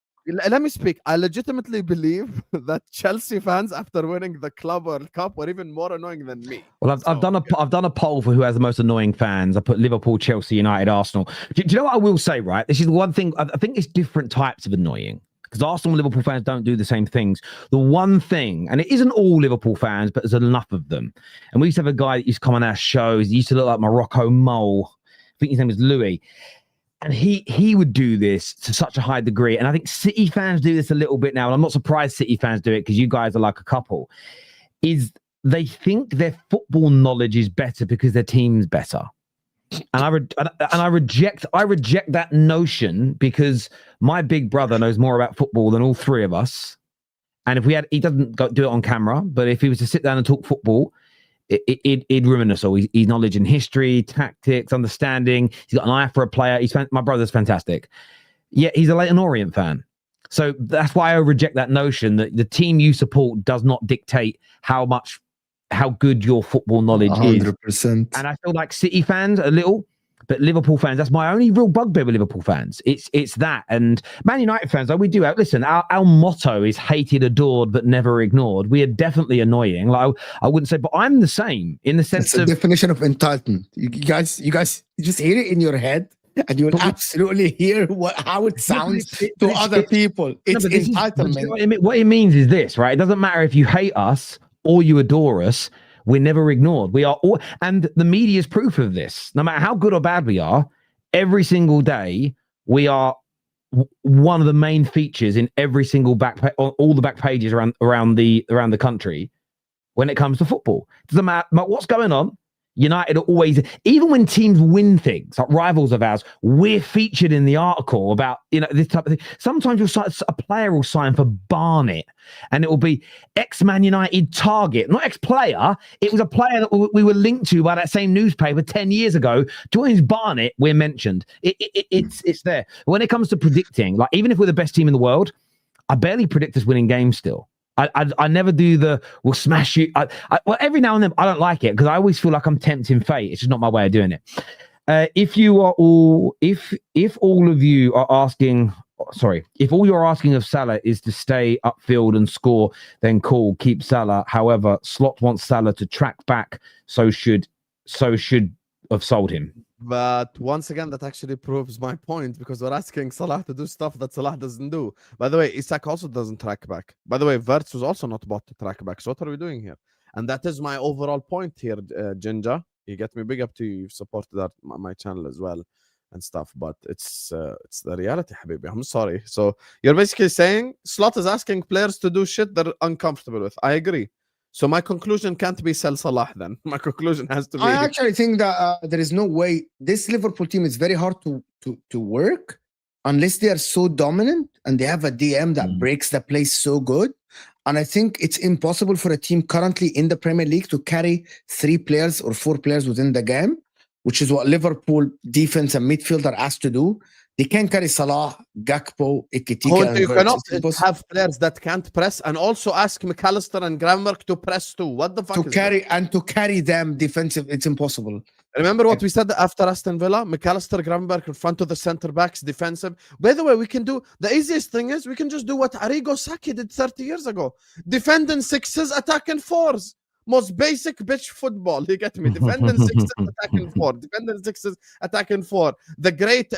Let me speak. I legitimately believe that Chelsea fans, after winning the Club World Cup, were even more annoying than me. Well, I've done a poll for who has the most annoying fans. I put Liverpool, Chelsea, United, Arsenal. Do you know what I will say? Right, this is the one thing. I think it's different types of annoying because Arsenal and Liverpool fans don't do the same things. The one thing, and it isn't all Liverpool fans, but there's enough of them. And we used to have a guy that used to come on our shows. He used to look like Morocco Mole. I think his name was Louis. And he would do this to such a high degree. And I think City fans do this a little bit now. And I'm not surprised City fans do it because you guys are like a couple. Is they think their football knowledge is better because their team's better. And I reject that notion because my big brother knows more about football than all 3 of us. And if he doesn't do it on camera, but if he was to sit down and talk football, it'd ruin us all. He's knowledge in history, tactics, understanding. He's got an eye for a player. My brother's fantastic. Yeah, he's a Leyton Orient fan. So that's why I reject that notion that the team you support does not dictate how good your football knowledge is. 100%. And I feel like City fans a little, but Liverpool fans, that's my only real bugbear with Liverpool fans. It's that. And Man United fans, though, we do have, listen, our motto is hated, adored, but never ignored. We are definitely annoying. Like I wouldn't say, but I'm the same in the sense It's a of definition of entitlement. You guys just hear it in your head. And you'll absolutely hear how it sounds to other people. It's entitlement. What it means is this, right? It doesn't matter if you hate us or you adore us. We're never ignored. We are all, and the media is proof of this. No matter how good or bad we are, every single day we are one of the main features in every single all the back pages around the country when it comes to football. It doesn't matter what's going on. United are always, even when teams win things, like rivals of ours, we're featured in the article about, this type of thing. Sometimes a player will sign for Barnet and it will be ex-Man United target, not ex-player. It was a player that we were linked to by that same newspaper 10 years ago. Joins Barnet, we're mentioned. It's there. When it comes to predicting, like even if we're the best team in the world, I barely predict us winning games still. I never do we'll smash you. Well, every now and then I don't like it because I always feel like I'm tempting fate. It's just not my way of doing it. If all you're asking of Salah is to stay upfield and score, then cool, keep Salah. However, Slot wants Salah to track back, so should have sold him. But once again, that actually proves my point because we're asking Salah to do stuff that Salah doesn't do. By the way, Isak also doesn't track back. By the way, Verts was also not bought to track back. So what are we doing here? And that is my overall point here, Ginger. You get me, big up to you. You've supported my channel as well and stuff. But it's the reality, Habibi. I'm sorry. So you're basically saying Slot is asking players to do shit they're uncomfortable with. I agree. So my conclusion can't be sell Salah then. My conclusion has to be... I actually think that there is no way. This Liverpool team is very hard to work unless they are so dominant and they have a DM that breaks the place so good. And I think it's impossible for a team currently in the Premier League to carry 3 players or 4 players within the game, which is what Liverpool defense and midfield are asked to do. They can't carry Salah, Gakpo, Ekitika. You cannot have players that can't press and also ask McAllister and Gravenberch to press too. What the fuck to carry them defensive, it's impossible. Remember what we said after Aston Villa? McAllister, Gravenberch in front of the centre backs, defensive. By the way, we can do the easiest thing is we can just do what Arrigo Sacchi did 30 years ago. Defend in 6s, attack in 4s. Most basic bitch football. You get me? Defend in 6s, attack in 4. Defend in 6s, attack in 4. The great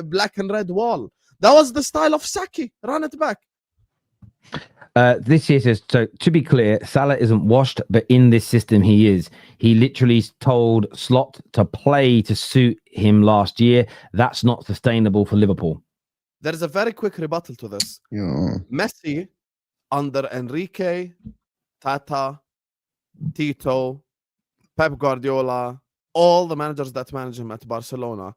black and red wall. That was the style of Sacchi. Run it back. This year says, so to be clear, Salah isn't washed, but in this system he is. He literally told Slot to play to suit him last year. That's not sustainable for Liverpool. There is a very quick rebuttal to this. Yeah. Messi under Enrique, Tata, Tito, Pep Guardiola, all the managers that manage him at Barcelona,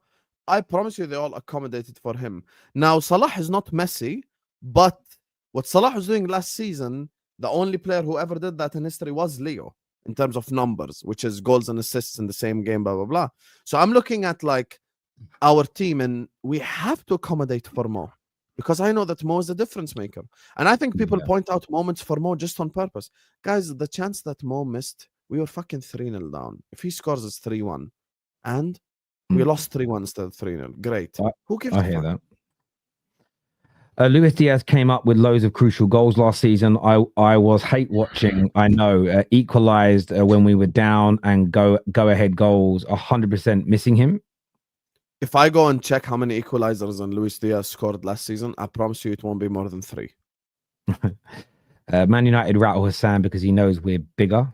I promise you they all accommodated for him. Now, Salah is not Messi, but what Salah was doing last season, the only player who ever did that in history was Leo, in terms of numbers, which is goals and assists in the same game, blah, blah, blah. So I'm looking at like our team and we have to accommodate for Mo. Because I know that Mo is a difference maker. And I think people point out moments for Mo just on purpose. Guys, the chance that Mo missed, we were fucking 3-0 down. If he scores, it's 3-1. And we lost 3-1 instead of 3-0. Great. Who gives a fuck? I hear that. Luis Diaz came up with loads of crucial goals last season. I was hate watching. I know. Equalized when we were down and go ahead goals. 100% missing him. If I go and check how many equalizers and Luis Diaz scored last season, I promise you it won't be more than 3. Man United rattle Husam because he knows we're bigger.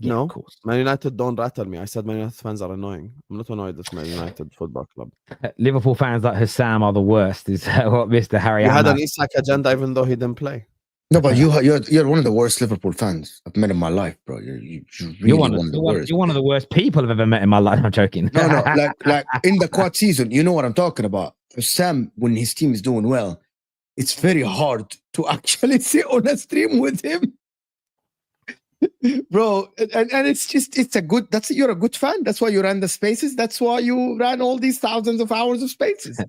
Yeah, no, of course. Man United don't rattle me. I said Man United fans are annoying. I'm not annoyed at Man United Football Club. Liverpool fans like Husam are the worst, is what Mr. Harry You had an Isak agenda even though he didn't play. No, but you're one of the worst Liverpool fans I've met in my life, bro. You're one of the worst. You're one of the worst people I've ever met in my life. I'm joking. No, like in the quad season, you know what I'm talking about. Sam, when his team is doing well, it's very hard to actually sit on a stream with him, bro. And you're a good fan. That's why you ran the spaces. That's why you ran all these thousands of hours of spaces.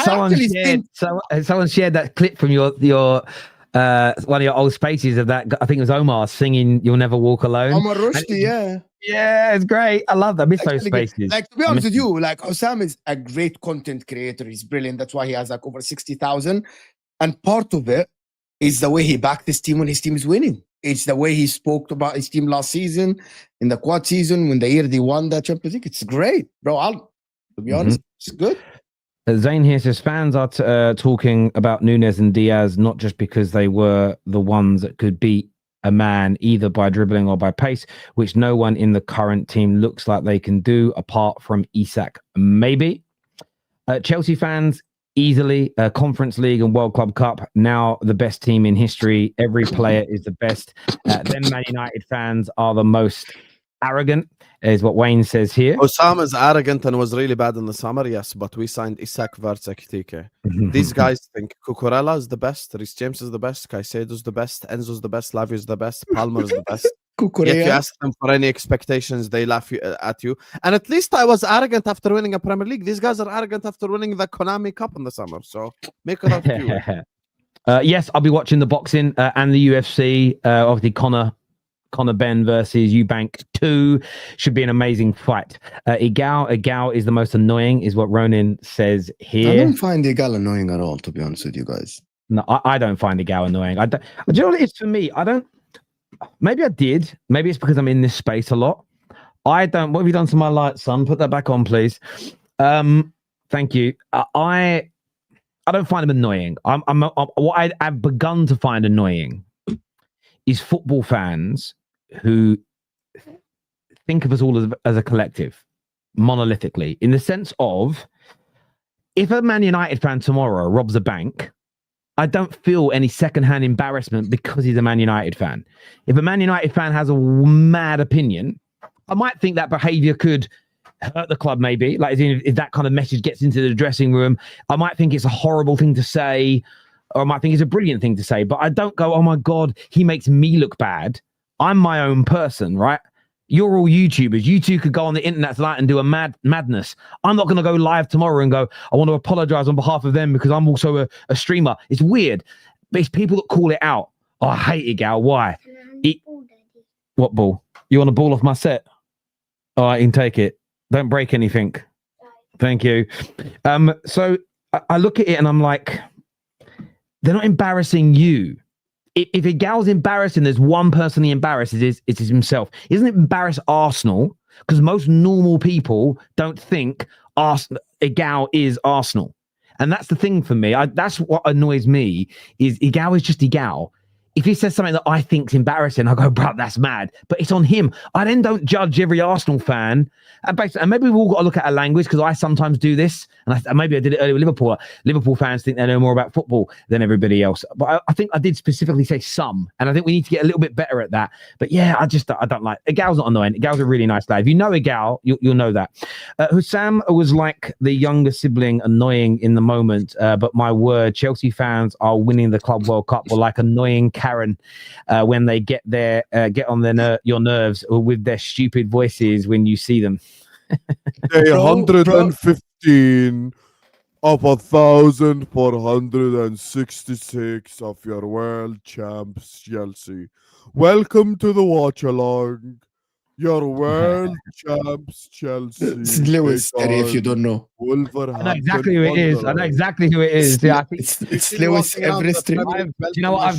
Someone shared that clip from your one of your old spaces of that. I think it was Omar singing "You'll Never Walk Alone." Omar Rushdie, yeah, it's great. I love that. I miss those spaces. Like, to be honest with you, like Husam is a great content creator. He's brilliant. That's why he has like over 60,000. And part of it is the way he backed his team when his team is winning. It's the way he spoke about his team last season, in the quad season, when the year they won the Champions League. It's great, bro. To be honest, it's good. Zane here says fans are talking about Nunes and Diaz not just because they were the ones that could beat a man either by dribbling or by pace, which no one in the current team looks like they can do apart from Isak, maybe. Chelsea fans, easily, Conference League and World Club Cup, now the best team in history. Every player is the best. Then Man United fans are the most arrogant, is what Wayne says here. Husam is arrogant and was really bad in the summer, yes, but we signed Isak Verts. These guys think Cucurella is the best, Reece James is the best, Caicedo's the best, Enzo's the best, Lavio's the best, Palmer's the best. Yet you ask them for any expectations, they laugh at you. And at least I was arrogant after winning a Premier League. These guys are arrogant after winning the Konami Cup in the summer. So make it up to you. Yes, I'll be watching the boxing and the UFC. Obviously, Conor Ben versus Eubank 2 should be an amazing fight. Igal is the most annoying, is what Ronin says here. I don't find Igal annoying at all, to be honest with you guys. No, I don't find Igal annoying. Do you know what it is for me? I don't. Maybe I did. Maybe it's because I'm in this space a lot. I don't. What have you done to my light, son? Put that back on, please. Thank you. I don't find him annoying. What I've begun to find annoying is football fans who think of us all as a collective, monolithically, in the sense of if a Man United fan tomorrow robs a bank, I don't feel any secondhand embarrassment because he's a Man United fan. If a Man United fan has a mad opinion, I might think that behavior could hurt the club, maybe. Like, if that kind of message gets into the dressing room, I might think it's a horrible thing to say, or I might think it's a brilliant thing to say, but I don't go, oh my God, he makes me look bad. I'm my own person, right? You're all YouTubers. You two could go on the internet tonight and do a madness. I'm not going to go live tomorrow and go, I want to apologize on behalf of them because I'm also a streamer. It's weird. But it's people that call it out. Oh, I hate it, Gal. Why? What ball? You want a ball off my set? Oh, I can take it. Don't break anything. Thank you. So I look at it and I'm like, they're not embarrassing you. If a gal's embarrassing, there's one person he embarrasses, it's himself. He doesn't embarrass Arsenal because most normal people don't think a gal is Arsenal. And that's the thing for me. That's what annoys me is Igal is just Igal. If he says something that I think's embarrassing, I go, bro, that's mad. But it's on him. I then don't judge every Arsenal fan. And maybe we've all got to look at our language because I sometimes do this. And maybe I did it earlier with Liverpool. Liverpool fans think they know more about football than everybody else. But I think I did specifically say some. And I think we need to get a little bit better at that. But yeah, I don't like Igal's not annoying. Igal's a really nice guy. If you know Igal, you'll know that. Husam was like the younger sibling, annoying in the moment. But my word, Chelsea fans are winning the Club World Cup were like annoying Karen when they get on your nerves with their stupid voices when you see them. Day 115 of 1,466 of your world champs, Chelsea. Welcome to the watch along. Your world champs, Chelsea. It's Lewis, if you don't know. I know exactly who it is. Yeah, I think it's Lewis every stream. Do you know what I've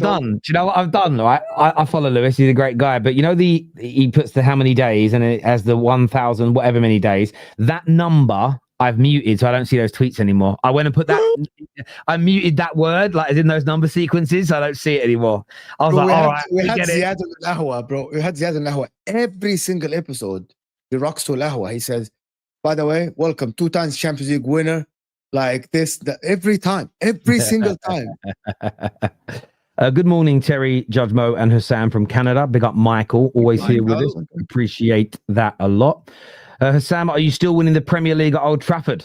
done? Right? I follow Lewis. He's a great guy. But you know, he puts the how many days and it has the 1,000, whatever many days. That number I've muted, so I don't see those tweets anymore. I went and put that. I muted that word, like as in those number sequences, so I don't see it anymore. I was all right. We had Ziad al-Lahwa, bro. We had Ziad al-Lahwa. Every single episode, he rocks to Lahwa. He says, by the way, welcome, 2 times Champions League winner. Like this, every time, every single time. Good morning, Terry, Judge Mo, and Husam from Canada. Big up, Michael, always here with us. Appreciate that a lot. Husam, are you still winning the Premier League at Old Trafford?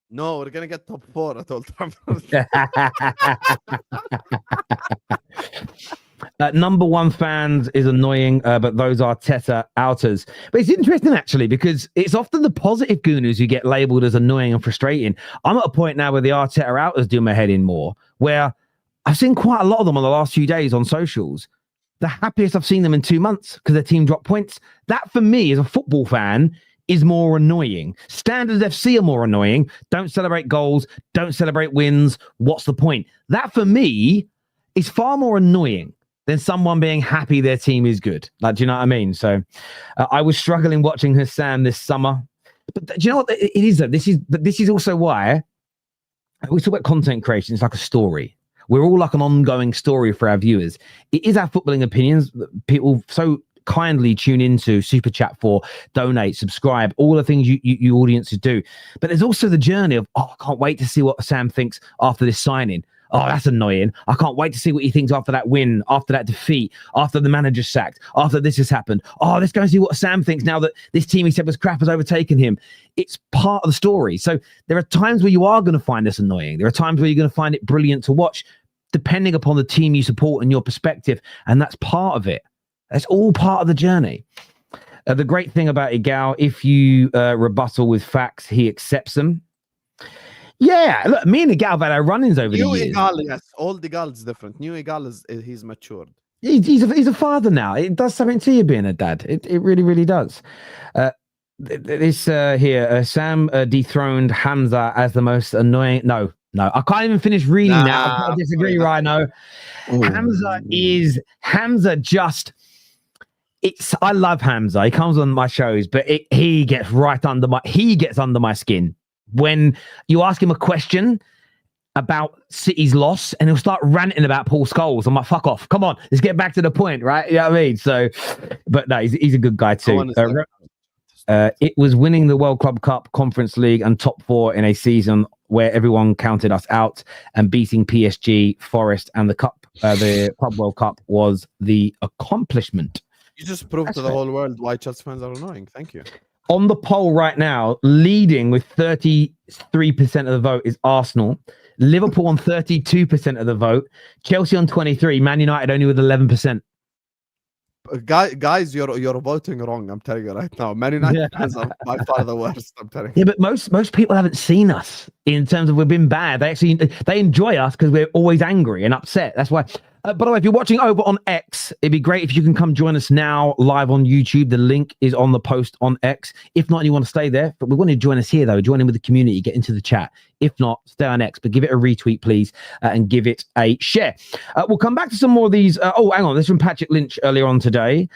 No, we're going to get top 4 at Old Trafford. Number 1 fans is annoying, but those are Arteta outers. But it's interesting, actually, because it's often the positive gooners who get labelled as annoying and frustrating. I'm at a point now where the Arteta outers do my head in more, where I've seen quite a lot of them on the last few days on socials. The happiest I've seen them in 2 months because their team dropped points. That, for me, as a football fan, is more annoying. Standards FC are more annoying. Don't celebrate goals. Don't celebrate wins. What's the point? That, for me, is far more annoying than someone being happy their team is good. Like, do you know what I mean? So I was struggling watching Husam this summer. But do you know what it is, though? This is also why we talk about content creation. It's like a story. We're all like an ongoing story for our viewers. It is our footballing opinions that people so kindly tune into, super chat for, donate, subscribe, all the things you audiences do. But there's also the journey of, I can't wait to see what Sam thinks after this signing. Oh, that's annoying. I can't wait to see what he thinks after that win, after that defeat, after the manager's sacked, after this has happened. Oh, let's go and see what Sam thinks now that this team he said was crap has overtaken him. It's part of the story. So there are times where you are going to find this annoying. There are times where you're going to find it brilliant to watch, depending upon the team you support and your perspective. And that's part of it. That's all part of the journey. The great thing about Igal, if you rebuttal with facts, he accepts them. Yeah, look, me and Igal have had our run-ins over the years. Igal, yes, old Igal is different. New Igal he's matured. He's a father now. It does something to you being a dad. It really, really does. This here, Sam dethroned Hamza as the most annoying. No, I can't even finish reading now. I disagree, Rhino. Hamza just. I love Hamza. He comes on my shows, but he gets under my skin. When you ask him a question about City's loss and he'll start ranting about Paul Scholes, I'm like, fuck off. Come on, let's get back to the point, right? You know what I mean? So, but no, he's a good guy too. It was winning the World Club Cup, Conference League and top 4 in a season where everyone counted us out, and beating PSG, Forest and the Club World Cup was the accomplishment. You just proved to the whole world why Chelsea fans are annoying. Thank you. On the poll right now, leading with 33% of the vote is Arsenal. Liverpool on 32% of the vote. Chelsea on 23%. Man United only with 11%. Guys, you're voting wrong. I'm telling you right now. Man United fans are by far the worst. I'm telling you. Yeah, but most people haven't seen us in terms of we've been bad. They enjoy us because we're always angry and upset. That's why. By the way, if you're watching over on X, it'd be great if you can come join us now live on YouTube. The link is on the post on X. If not, and you want to stay there, but we want you to join us here, though. Join in with the community, get into the chat. If not, stay on X, but give it a retweet, please, and give it a share. We'll come back to some more of these. Hang on. This is from Patrick Lynch earlier on today.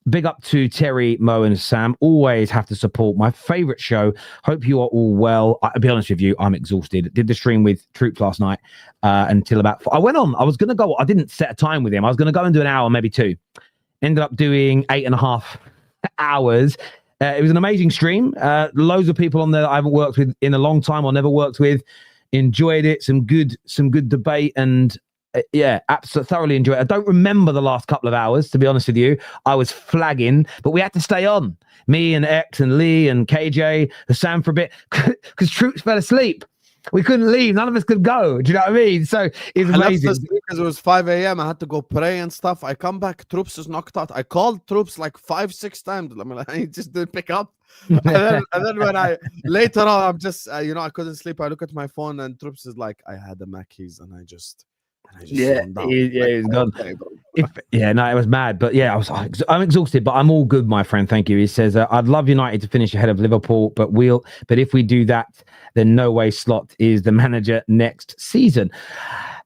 Big up to Terry, Mo, and Sam. Always have to support my favorite show. Hope you are all well. I'll be honest with you, I'm exhausted. Did the stream with Troops last night until about 4. I went on. I was going to go. I didn't set a time with him. I was going to go and do an hour, maybe 2. Ended up doing 8.5 hours. It was an amazing stream. Loads of people on there that I haven't worked with in a long time or never worked with. Enjoyed it. Some good debate and. Yeah, absolutely thoroughly enjoyed it. I don't remember the last couple of hours, to be honest with you. I was flagging, but we had to stay on. Me and X and Lee and KJ, Sam for a bit, because Troops fell asleep. We couldn't leave. None of us could go. Do you know what I mean? So it's amazing. Because it was 5 a.m. I had to go pray and stuff. I come back. Troops is knocked out. I called Troops like 5-6 times. I mean, he just didn't pick up. and then when I later on, I'm just I couldn't sleep. I look at my phone and Troops is like, I had the Mackeys and I just he's gone. It was mad, but I'm exhausted, but I'm all good, my friend. Thank you. He says, I'd love United to finish ahead of Liverpool, but if we do that, then no way Slot is the manager next season.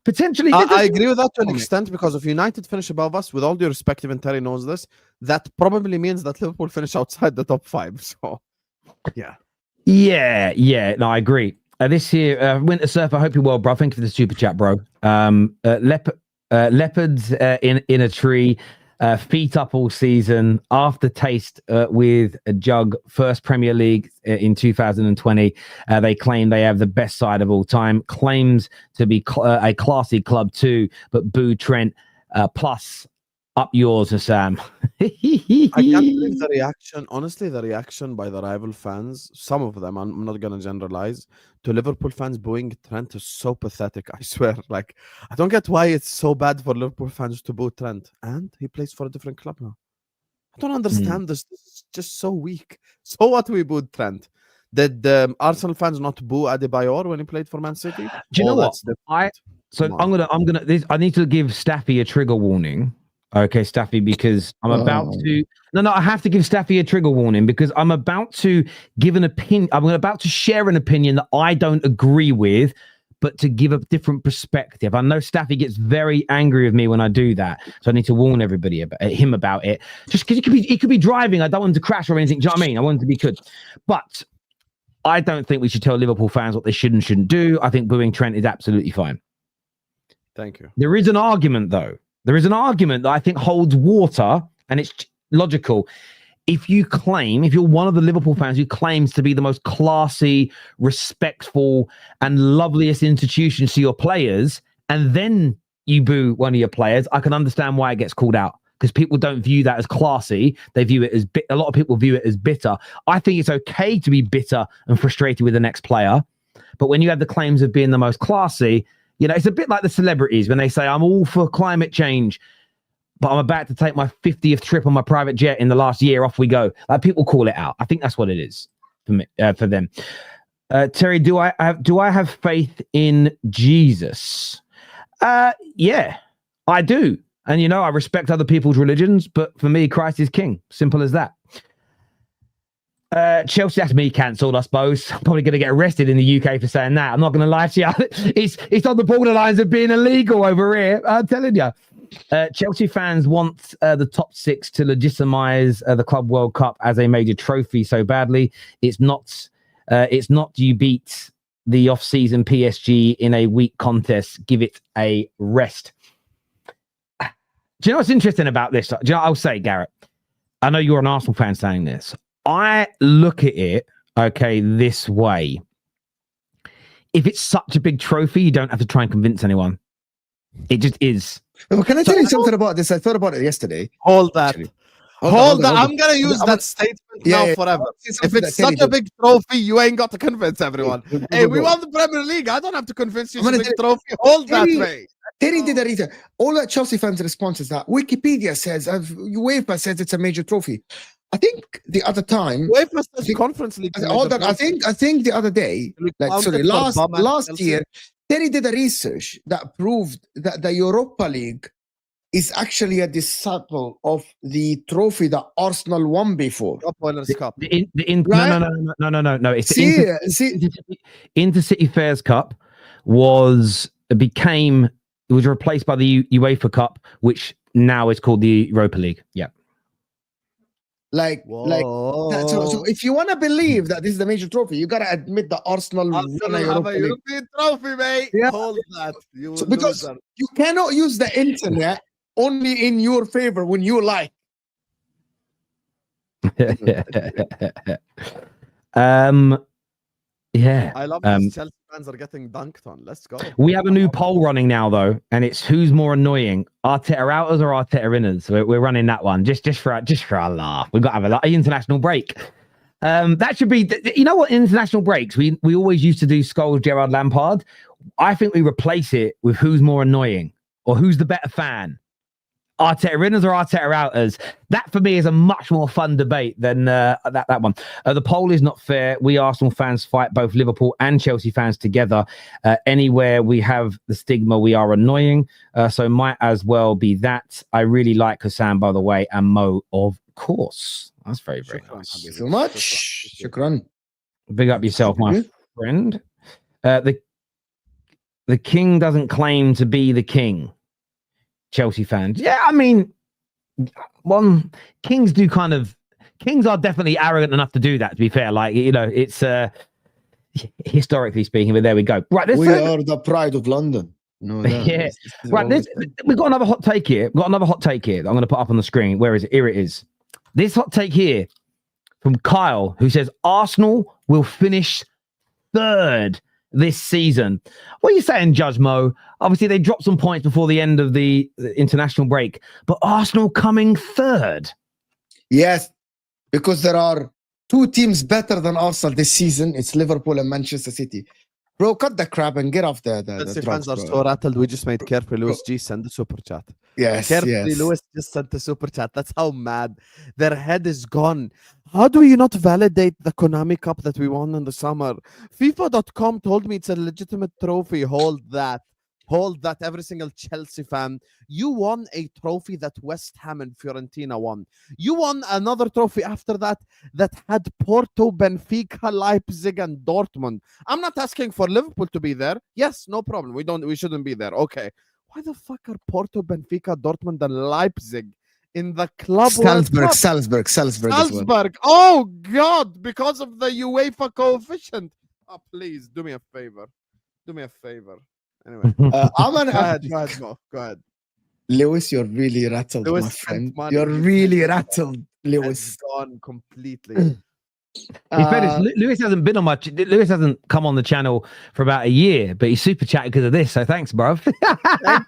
Potentially, I agree with that to an extent, because if United finish above us, with all due respect, even Terry knows this, that probably means that Liverpool finish outside the top 5. So, yeah. No, I agree. This here, Winter Surf, I hope you're well, bro. Thank you for the super chat, bro. Leopards in a tree, feet up all season, aftertaste with a jug, first Premier League in 2020. They claim they have the best side of all time, claims to be a classy club too, but boo Trent, plus up yours, Husam. I can't believe the reaction. Honestly, the reaction by the rival fans, some of them, I'm not going to generalize, to Liverpool fans booing Trent is so pathetic. I swear. Like, I don't get why it's so bad for Liverpool fans to boo Trent. And he plays for a different club now. I don't understand this. This is just so weak. So what, we booed Trent? Did Arsenal fans not boo Adebayor when he played for Man City? Do you know what? I need to give Staffy a trigger warning. Okay, Staffy, because I'm about to... No, I have to give Staffy a trigger warning because I'm about to give an opinion. I'm about to share an opinion that I don't agree with, but to give a different perspective. I know Staffy gets very angry with me when I do that, so I need to warn everybody about it. Just because he could be driving. I don't want him to crash or anything. Do you know what I mean? I want him to be good. But I don't think we should tell Liverpool fans what they should and shouldn't do. I think booing Trent is absolutely fine. Thank you. There is an argument, though. There is an argument that I think holds water, and it's logical. If you're one of the Liverpool fans who claims to be the most classy, respectful, and loveliest institution to your players, and then you boo one of your players, I can understand why it gets called out. Because people don't view that as classy. They view it as a lot of people view it as bitter. I think it's okay to be bitter and frustrated with the next player. But when you have the claims of being the most classy, it's a bit like the celebrities when they say, I'm all for climate change, but I'm about to take my 50th trip on my private jet in the last year. Off we go. Like, people call it out. I think that's what it is for me, for them. Terry, do I have faith in Jesus? Yeah, I do. And, I respect other people's religions, but for me, Christ is king. Simple as that. Chelsea, that's me cancelled, I suppose. I'm probably going to get arrested in the UK for saying that. I'm not going to lie to you. It's on the borderlines of being illegal over here. I'm telling you. Chelsea fans want the top six to legitimize the Club World Cup as a major trophy so badly. It's not you beat the off-season PSG in a weak contest. Give it a rest. Do you know what's interesting about this? I'll say, Garrett, I know you're an Arsenal fan saying this. I look at it, this way. If it's such a big trophy, you don't have to try and convince anyone. It just is. Well, can I tell you something about this? I thought about it yesterday. Hold that. Actually. Hold that. I'm going to use that statement now forever. If it's such a big trophy, you ain't got to convince everyone. Hey, we won the Premier League. I don't have to convince you it's a big trophy. Hold that, mate. Terry did a reason. All that Chelsea fans' response is that Wikipedia says, UEFA says it's a major trophy. I think the other time, UEFA says Conference League. I think the other day, last year, Terry did a research that proved that the Europa League is actually a disciple of the trophy that Arsenal won before. Winners' Cup. No. It's the Intercity Fairs Cup was replaced by the UEFA Cup, which now is called the Europa League. Yeah. So if you want to believe that this is the major trophy, you gotta admit that Arsenal won a European trophy, mate. Yeah. Hold that. Because you cannot use the internet only in your favor when you like. Yeah. I love this. Chelsea fans are getting dunked on. Let's go. We have a new poll running now, though, and it's who's more annoying, Arteta outers or Arteta inners. We're running that one just for a laugh. We've got to have an international break. That should be. You know what? International breaks. We always used to do Scholes, Gerrard, Lampard. I think we replace it with who's more annoying or who's the better fan. Arteta inners or Arteta outers? That for me is a much more fun debate than that one. The poll is not fair. We Arsenal fans fight both Liverpool and Chelsea fans together. Anywhere we have the stigma, we are annoying. So might as well be that. I really like Husam, by the way, and Mo, of course. That's very, very nice. Thank you so much. Shukran. Big up yourself, my friend. The king doesn't claim to be the king. Chelsea fans. Yeah, I mean, Kings are definitely arrogant enough to do that, to be fair. It's historically speaking, but there we go. Right, we are the pride of London. No, yeah. Right, we've got another hot take here. That I'm going to put up on the screen. Where is it? Here it is. This hot take here from Kyle, who says Arsenal will finish third this season. What are you saying, Judge Mo? Obviously, they dropped some points before the end of the international break, but Arsenal coming third. Yes, because there are two teams better than Arsenal this season. It's Liverpool and Manchester City. Bro, cut the crap and get off the fans are so rattled. We just made Carefree Lewis G send the super chat. Yes, Carefree Lewis just sent the super chat. That's how mad their head is gone. How do you not validate the Konami Cup that we won in the summer? FIFA.com told me it's a legitimate trophy. Hold that. Every single Chelsea fan. You won a trophy that West Ham and Fiorentina won. You won another trophy after that had Porto, Benfica, Leipzig, and Dortmund. I'm not asking for Liverpool to be there. Yes, no problem. We shouldn't be there. Okay. Why the fuck are Porto, Benfica, Dortmund, and Leipzig in the Club World Cup. Salzburg as well. Salzburg. Oh God! Because of the UEFA coefficient. Oh, please do me a favor. Do me a favor. Anyway, I'm gonna go ahead, Mo. Go ahead. Lewis, you're really rattled, Lewis my spent friend. money. You're His really head rattled, Lewis. has gone completely. In fairness, Lewis hasn't been on my. Lewis hasn't come on the channel for about a year, but he's super chatted because of this. So thanks, bro. Thank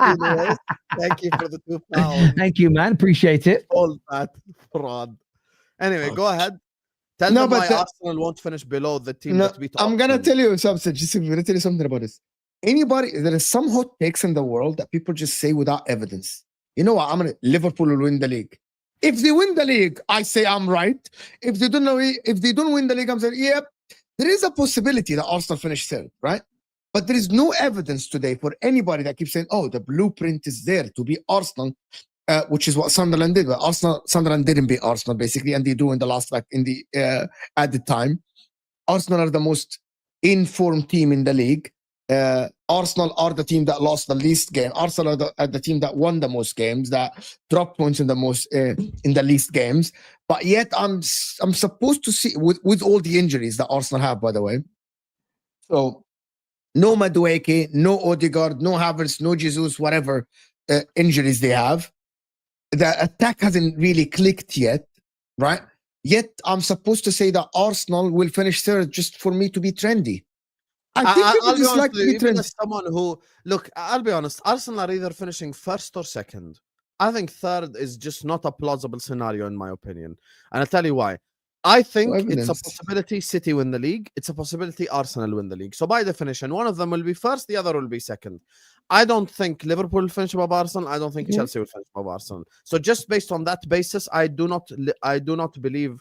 you, Lewis. Thank you for the £2. Thank you, man. Appreciate it. All that fraud. Anyway, go ahead. Tell No, them but why Arsenal won't finish below the team No, that beat I'm gonna Arsenal. tell you something. I'm gonna tell you something about this. There is some hot takes in the world that people just say without evidence. You know what? Liverpool will win the league. If they win the league, I say I'm right. If they don't win the league, I'm saying, yep. There is a possibility that Arsenal finish third, right? But there is no evidence today for anybody that keeps saying, "Oh, the blueprint is there to beat Arsenal," which is what Sunderland did. But Sunderland didn't beat Arsenal basically, and they do in the last at the time. Arsenal are the most informed team in the league. Arsenal are the team that lost the least game. Arsenal are the team that won the most games, that dropped points in the least games. But yet, I'm supposed to see with all the injuries that Arsenal have, by the way. So, no Madueke, no Odegaard, no Havertz, no Jesus, whatever injuries they have. The attack hasn't really clicked yet, right? Yet, I'm supposed to say that Arsenal will finish third just for me to be trendy. I think people just like to be even trendy. as someone who look, I'll be honest, Arsenal are either finishing first or second. I think third is just not a plausible scenario in my opinion. And I'll tell you why. I think it's a evidence. possibility City win the league. It's a possibility Arsenal win the league. So by definition, one of them will be first, the other will be second. I don't think Liverpool will finish above Arsenal. I don't think Chelsea will finish above Arsenal. So just based on that basis, I do not believe.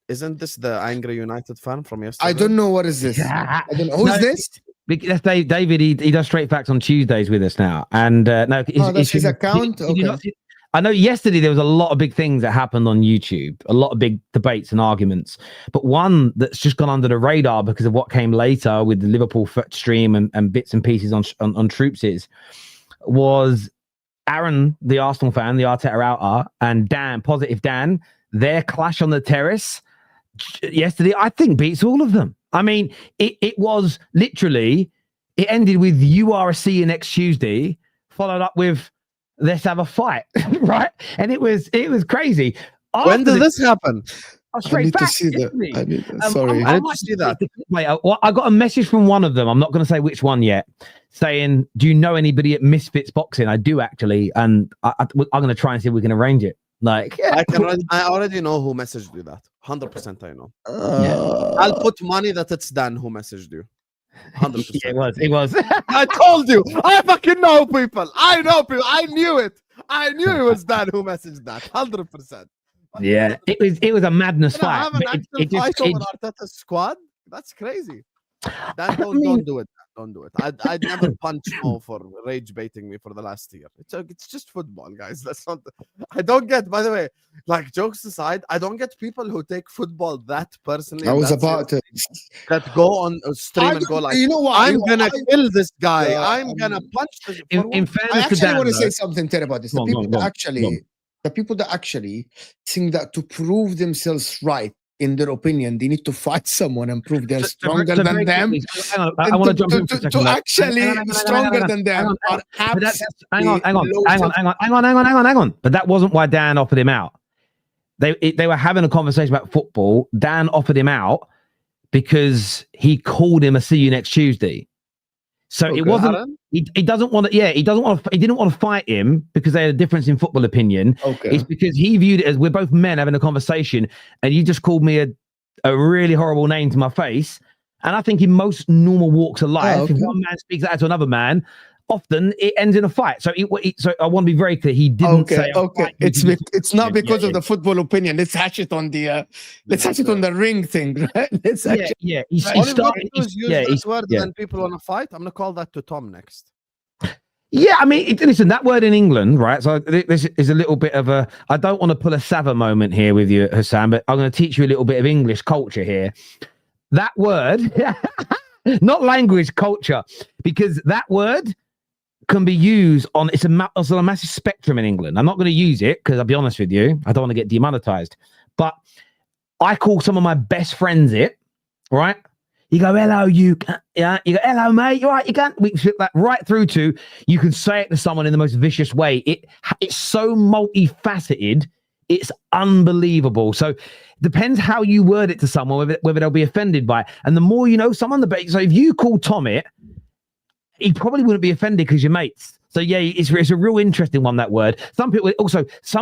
Isn't this the angry United fan from yesterday? I don't know what is this. I don't know. Who's this? That's David. He does straight facts on Tuesdays with us now, and no, That's his account. Did you Okay. not see- I know yesterday there was a lot of big things that happened on YouTube, a lot of big debates and arguments, but one that's just gone under the radar because of what came later with the Liverpool stream and bits and pieces on Troops was Aaron, the Arsenal fan, the Arteta outer, and Dan, Positive Dan, their clash on the terrace yesterday, I think beats all of them. I mean, it was literally, it ended with "you are a see you next Tuesday," followed up with "let's have a fight," right? And it was crazy. When did this happen? I need to see that. Sorry. I need to see that. I got a message from one of them. I'm not going to say which one yet, saying, "Do you know anybody at Misfits Boxing?" I do actually, and I'm going to try and see if we can arrange it. Like, I already know who messaged you that. 100% I know. Yeah. I'll put money that it's Dan who messaged you. 100%. Yeah, it was. I told you. I fucking know people. I know people. I knew it. I knew it was Dan who messaged that. 100%. Yeah, it was a madness Can I fight. have an but actual fight over Arteta's squad? That's crazy. Dan, don't do it. Don't do it. I'd never punch Mo for rage baiting me for the last year. It's just football, guys. That's not. I don't get. By the way, like jokes aside, I don't get people who take football that personally. I was about to. That go on a stream and go like, you know what? I'm gonna kill this guy. Yeah, I'm gonna punch. This, in I fairness to actually Dan, want to though, say something terrible about this. Go on, go on. The people that actually think that to prove themselves right in their opinion, they need to fight someone and prove they're stronger than them. Hang on, I want to jump in for a second. To actually stronger than them are Hang on. But that wasn't why Dan offered him out. They were having a conversation about football. Dan offered him out because he called him a "see you next Tuesday." So it wasn't. He doesn't want to. Yeah, he doesn't want to. He didn't want to fight him because they had a difference in football opinion. Okay. It's because he viewed it as we're both men having a conversation, and you just called me a really horrible name to my face. And I think in most normal walks of life, if one man speaks that to another man, often it ends in a fight. So so I want to be very clear. He didn't say. Okay. It's not because of the football opinion. Let's hatch it on the the ring thing, right? Let's actually. He started. Then people want to fight. I'm gonna call that to Tom next. Yeah, I mean, listen, that word in England, right? So this is a little bit of a. I don't want to pull a Sava moment here with you, Husam, but I'm going to teach you a little bit of English culture here. That word, not language, culture, because that word can be used on it's a massive spectrum in England. I'm not going to use it because I'll be honest with you, I don't want to get demonetized. But I call some of my best friends it, right? You go, hello, you go, hello, mate. You're right, you can't. We flip that right through to you can say it to someone in the most vicious way. It's so multifaceted. It's unbelievable. So depends how you word it to someone, whether they'll be offended by it. And the more you know someone, the better. So if you call Tom it, he probably wouldn't be offended because you're mates. So yeah, it's a real interesting one, that word. Some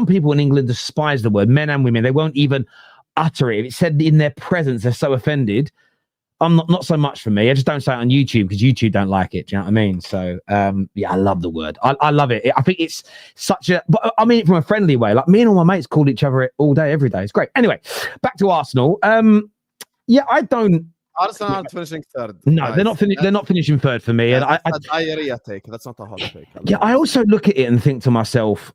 people in England despise the word, men and women. They won't even utter it. If it's said in their presence, they're so offended. I'm not so much for me. I just don't say it on YouTube because YouTube don't like it. Do you know what I mean? So yeah, I love the word. I love it. I think it's such a, but I mean it from a friendly way. Like me and all my mates call each other it all day, every day. It's great. Anyway, back to Arsenal. Yeah, I don't. Arsenal aren't finishing third. No, guys. they're not finishing third for me. And That's a diarrhea take. That's not a hot take. Yeah, I also look at it and think to myself,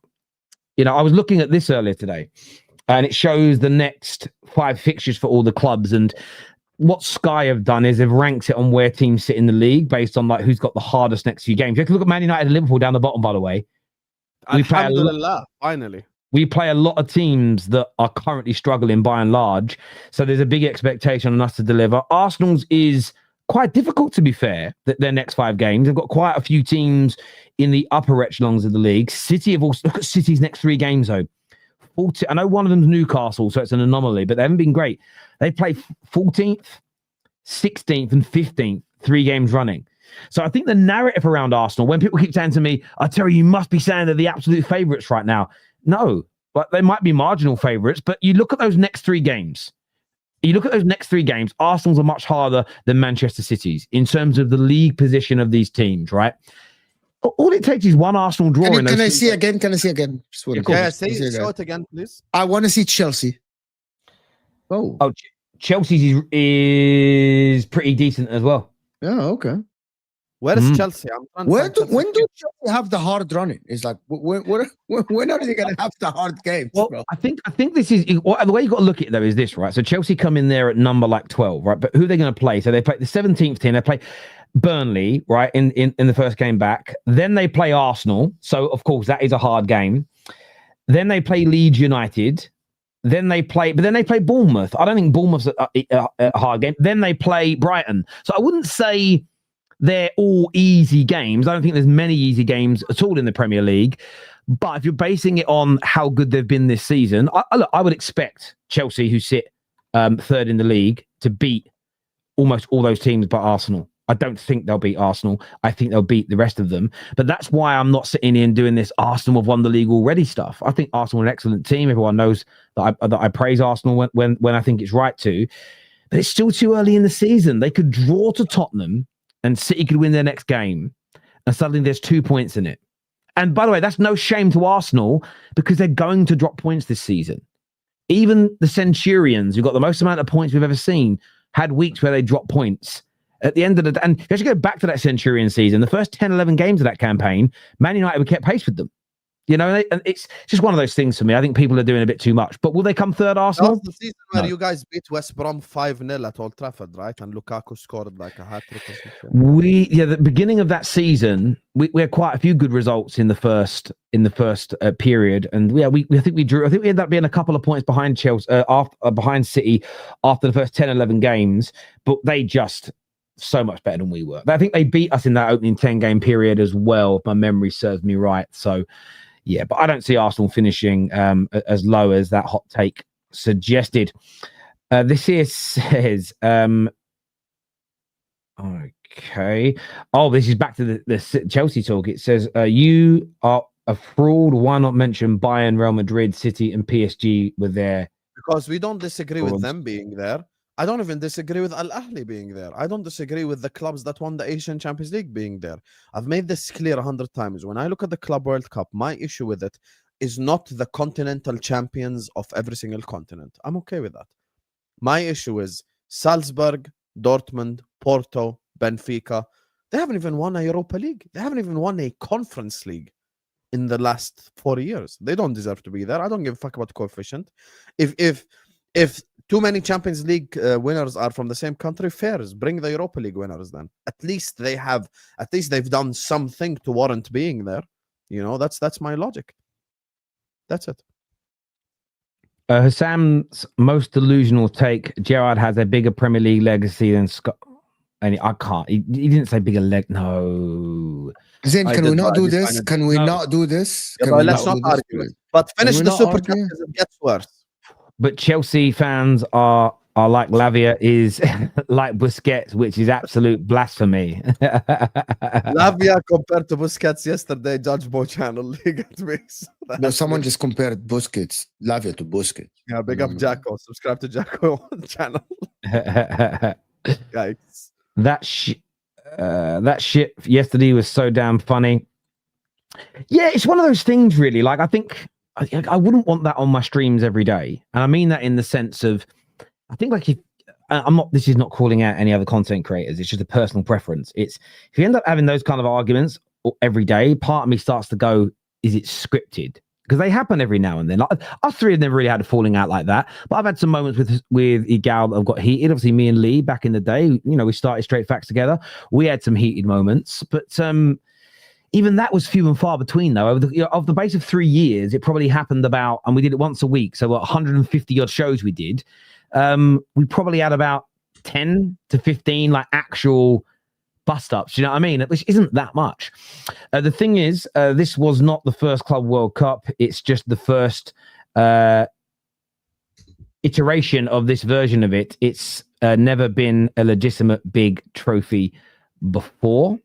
you know, I was looking at this earlier today, and it shows the next 5 fixtures for all the clubs. And what Sky have done is they've ranked it on where teams sit in the league based on like who's got the hardest next few games. You can look at Man United and Liverpool down the bottom, by the way. Finally. We play a lot of teams that are currently struggling by and large. So there's a big expectation on us to deliver. Arsenal's is quite difficult, to be fair, that their next 5 games. They've got quite a few teams in the upper echelons of the league. City have also, look at City's next 3 games, though. 40, I know one of them's Newcastle, so it's an anomaly, but they haven't been great. They play 14th, 16th, and 15th, 3 games running. So I think the narrative around Arsenal, when people keep saying to me, Terry, you must be saying they're the absolute favourites right now. No, but they might be marginal favourites. But you look at those next 3 games. Arsenal's are much harder than Manchester City's in terms of the league position of these teams, right? All it takes is one Arsenal draw. Can I see again? Show it again, please. I want to see Chelsea. Oh, Chelsea's is pretty decent as well. Yeah, okay. Where is Chelsea? When do Chelsea have the hard running? It's like when are they going to have the hard games? Well, bro? I think this is the way you got to look at it though is this, right? So Chelsea come in there at number like 12, right? But who are they going to play? So they play the 17th team. They play Burnley, right, in the first game back. Then they play Arsenal. So of course that is a hard game. Then they play Leeds United. Then they play Bournemouth. I don't think Bournemouth's a hard game. Then they play Brighton. So I wouldn't say they're all easy games. I don't think there's many easy games at all in the Premier League. But if you're basing it on how good they've been this season, I would expect Chelsea, who sit 3rd in the league, to beat almost all those teams but Arsenal. I don't think they'll beat Arsenal. I think they'll beat the rest of them. But that's why I'm not sitting here and doing this Arsenal have won the league already stuff. I think Arsenal are an excellent team. Everyone knows that I praise Arsenal when I think it's right to. But it's still too early in the season. They could draw to Tottenham and City could win their next game. And suddenly there's 2 points in it. And by the way, that's no shame to Arsenal because they're going to drop points this season. Even the Centurions, who got the most amount of points we've ever seen, had weeks where they dropped points. At the end of the day, and if you actually go back to that Centurion season, the first 10, 11 games of that campaign, Man United kept pace with them. You know, and it's just one of those things for me. I think people are doing a bit too much. But will they come 3rd, Arsenal? That was the season where you guys beat West Brom 5-0 at Old Trafford, right? And Lukaku scored like a hat-trick or something. The beginning of that season, we had quite a few good results in the first period, and we think we drew. I think we ended up being a couple of points behind Chelsea, behind City after the first 10, 11 games. But they just so much better than we were. I think they beat us in that opening 10-game period as well, if my memory serves me right. So, yeah, but I don't see Arsenal finishing as low as that hot take suggested. This here says, okay. Oh, this is back to the Chelsea talk. It says, you are a fraud. Why not mention Bayern, Real Madrid, City, and PSG were there? Because we don't disagree with them being there. I don't even disagree with Al Ahly being there. I don't disagree with the clubs that won the Asian Champions League being there. I've made this clear 100 times. When I look at the Club World Cup, my issue with it is not the continental champions of every single continent. I'm okay with that. My issue is Salzburg, Dortmund, Porto, Benfica. They haven't even won a Europa League. They haven't even won a Conference League in the last 4 years. They don't deserve to be there. I don't give a fuck about coefficient. If If too many Champions League winners are from the same country, fairs. Bring the Europa League winners then. At least they've done something to warrant being there. You know, that's my logic. That's it. Husam's most delusional take: Gerrard has a bigger Premier League legacy than Scott. And I can't. He didn't say bigger leg. No. Zain, I can we did, not but I do decided- this? Can we No. not do this? Yeah, Can but we let's not do this, argue please? it. But finish we the not Super argue? Cup because it gets worse. But Chelsea fans are like Lavia is like Busquets, which is absolute blasphemy. Lavia compared to Busquets yesterday, Judge Bo channel. He got me. So No, that's someone it. just compared Lavia to Busquets. Yeah, big No, up no. Jacko. Subscribe to Jacko channel. Yikes. that shit yesterday was so damn funny. Yeah, it's one of those things, really. Like, I think I wouldn't want that on my streams every day, and I mean that in the sense of, I think, like, if I'm not, this is not calling out any other content creators. It's just a personal preference. It's if you end up having those kind of arguments every day, part of me starts to go, is it scripted? Because they happen every now and then. Like, us three have never really had a falling out like that. But I've had some moments with Igal that have got heated. Obviously, me and Lee back in the day, you know, we started Straight Facts together. We had some heated moments, but even that was few and far between, though. Over the base of 3 years, it probably happened about, and we did it once a week. So 150 odd shows we did. We probably had about 10 to 15 like actual bust ups, you know what I mean? Which isn't that much. The thing is, this was not the first Club World Cup. It's just the first iteration of this version of it. It's never been a legitimate big trophy before.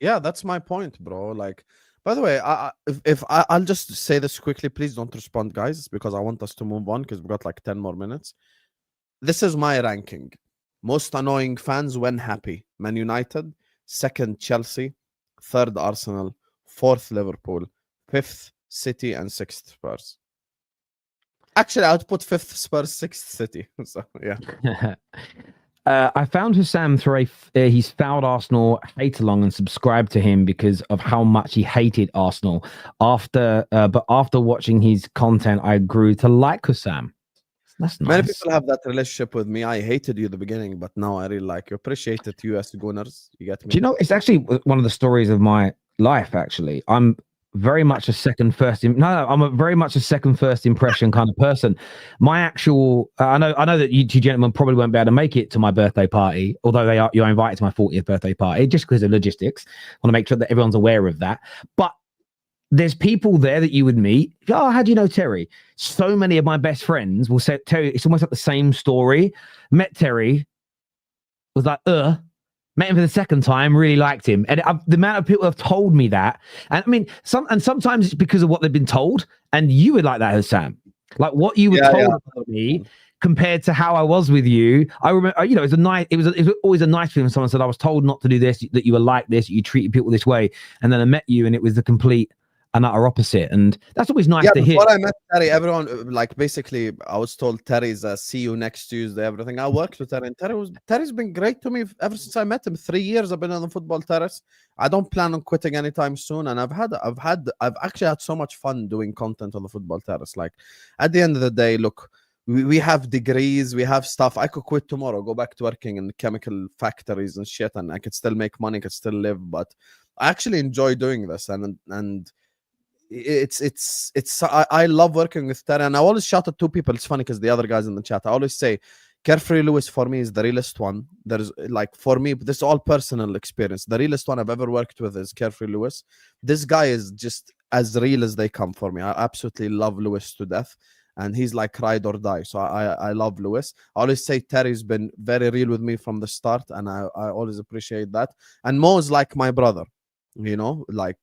Yeah, that's my point, bro. Like, by the way, I'll just say this quickly. Please don't respond, guys, because I want us to move on because we've got like 10 more minutes. This is my ranking. Most annoying fans when happy. Man United, second Chelsea, third Arsenal, fourth Liverpool, fifth City, and sixth Spurs. Actually, I would put fifth Spurs, sixth City. So yeah. I found Husam through he's fouled Arsenal hate along and subscribed to him because of how much he hated Arsenal. But after watching his content, I grew to like Husam. That's nice. Many people have that relationship with me. I hated you at the beginning, but now I really like you. Appreciate it, you as Gunners. You get me? Do you know, it's actually one of the stories of my life, actually. I'm very much a I'm a very much a second first impression kind of person. My actual I know that you two gentlemen probably won't be able to make it to my birthday party, although you're invited to my 40th birthday party, just because of logistics. I want to make sure that everyone's aware of that. But there's people there that you would meet. Oh, how do you know Terry? So many of my best friends will say, Terry, it's almost like the same story. Met Terry, was like, met him for the second time, really liked him. And the amount of people have told me that. And I mean, sometimes it's because of what they've been told. And you would like that, Husam. Like what you were told about me compared to how I was with you. I remember, you know, it was always a nice feeling when someone said, I was told not to do this, that you were like this, you treated people this way. And then I met you and it was the complete and utter opposite. And that's always nice to hear. Before I met Terry, everyone, like, basically, I was told Terry's see you next Tuesday, everything. I worked with Terry, and Terry's been great to me ever since I met him. 3 years I've been on the Football Terrace. I don't plan on quitting anytime soon, and I've actually had so much fun doing content on the Football Terrace. Like, at the end of the day, look, we have degrees, we have stuff. I could quit tomorrow, go back to working in chemical factories and shit, and I could still make money, could still live. But I actually enjoy doing this, and I love working with Terry, and I always shout at two people. It's funny because the other guys in the chat, I always say Carefree Lewis for me is the realest one. There's like, for me, this is all personal experience. The realest one I've ever worked with is Carefree Lewis. This guy is just as real as they come for me. I absolutely love Lewis to death, and he's like ride or die. So I love Lewis. I always say Terry's been very real with me from the start, and I always appreciate that. And Mo is like my brother, you know, like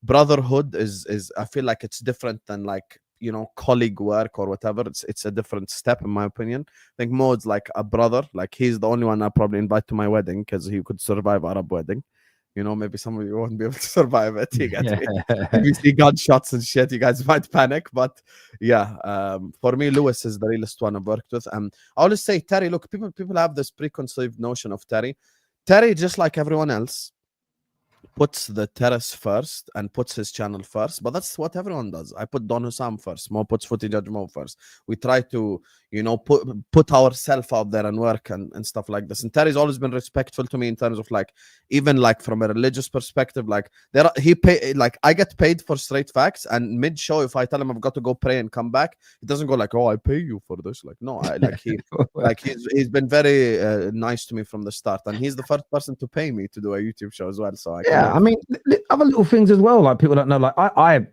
brotherhood is I feel like it's different than, like, you know, colleague work or whatever. It's a different step in my opinion. I think Mo's like a brother. Like, he's the only one I probably invite to my wedding because he could survive Arab wedding. You know, maybe some of you won't be able to survive it. You get me? If you see gunshots and shit, you guys might panic. But yeah, for me, Lewis is the realest one I've worked with. I always say Terry. Look, people have this preconceived notion of Terry. Terry, just like everyone else, puts the terrace first and puts his channel first, but that's what everyone does. I put Don Husam first. Mo puts Footy Judge Mo first. We try to, you know, put ourselves out there and work and stuff like this. And Terry's always been respectful to me in terms of like, even like from a religious perspective, like I get paid for straight facts, and mid show if I tell him I've got to go pray and come back, he doesn't go like, oh, I pay you for this. Like, no, he's been very nice to me from the start, and he's the first person to pay me to do a YouTube show as well. So I mean, other little things as well. Like people don't know. Like I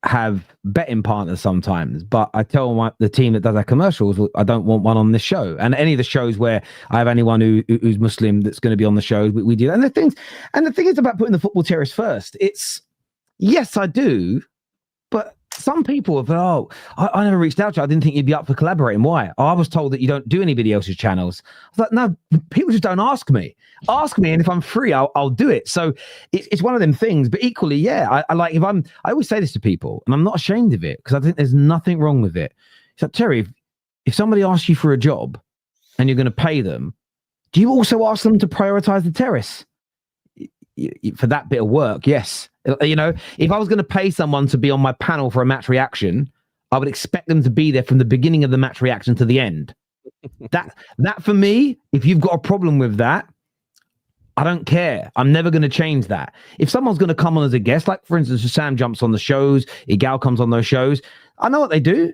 have betting partners sometimes, but I tell the team that does our commercials, I don't want one on this show. And any of the shows where I have anyone who's Muslim that's going to be on the show, we do that. And the thing is about putting the Football Terrace first. It's yes, I do, but some people have, I never reached out to you. I didn't think you'd be up for collaborating. Why? I was told that you don't do anybody else's channels. I was like, no, people just don't ask me. Ask me, and if I'm free, I'll do it. So it's one of them things. But equally, yeah, I like I always say this to people, and I'm not ashamed of it because I think there's nothing wrong with it. So Terry, if somebody asks you for a job and you're going to pay them, do you also ask them to prioritize the terrace? For that bit of work, yes. You know, if I was going to pay someone to be on my panel for a match reaction, I would expect them to be there from the beginning of the match reaction to the end. That for me, if you've got a problem with that, I don't care. I'm never going to change that. If someone's going to come on as a guest, like for instance, Husam jumps on the shows, Igal comes on those shows, I know what they do.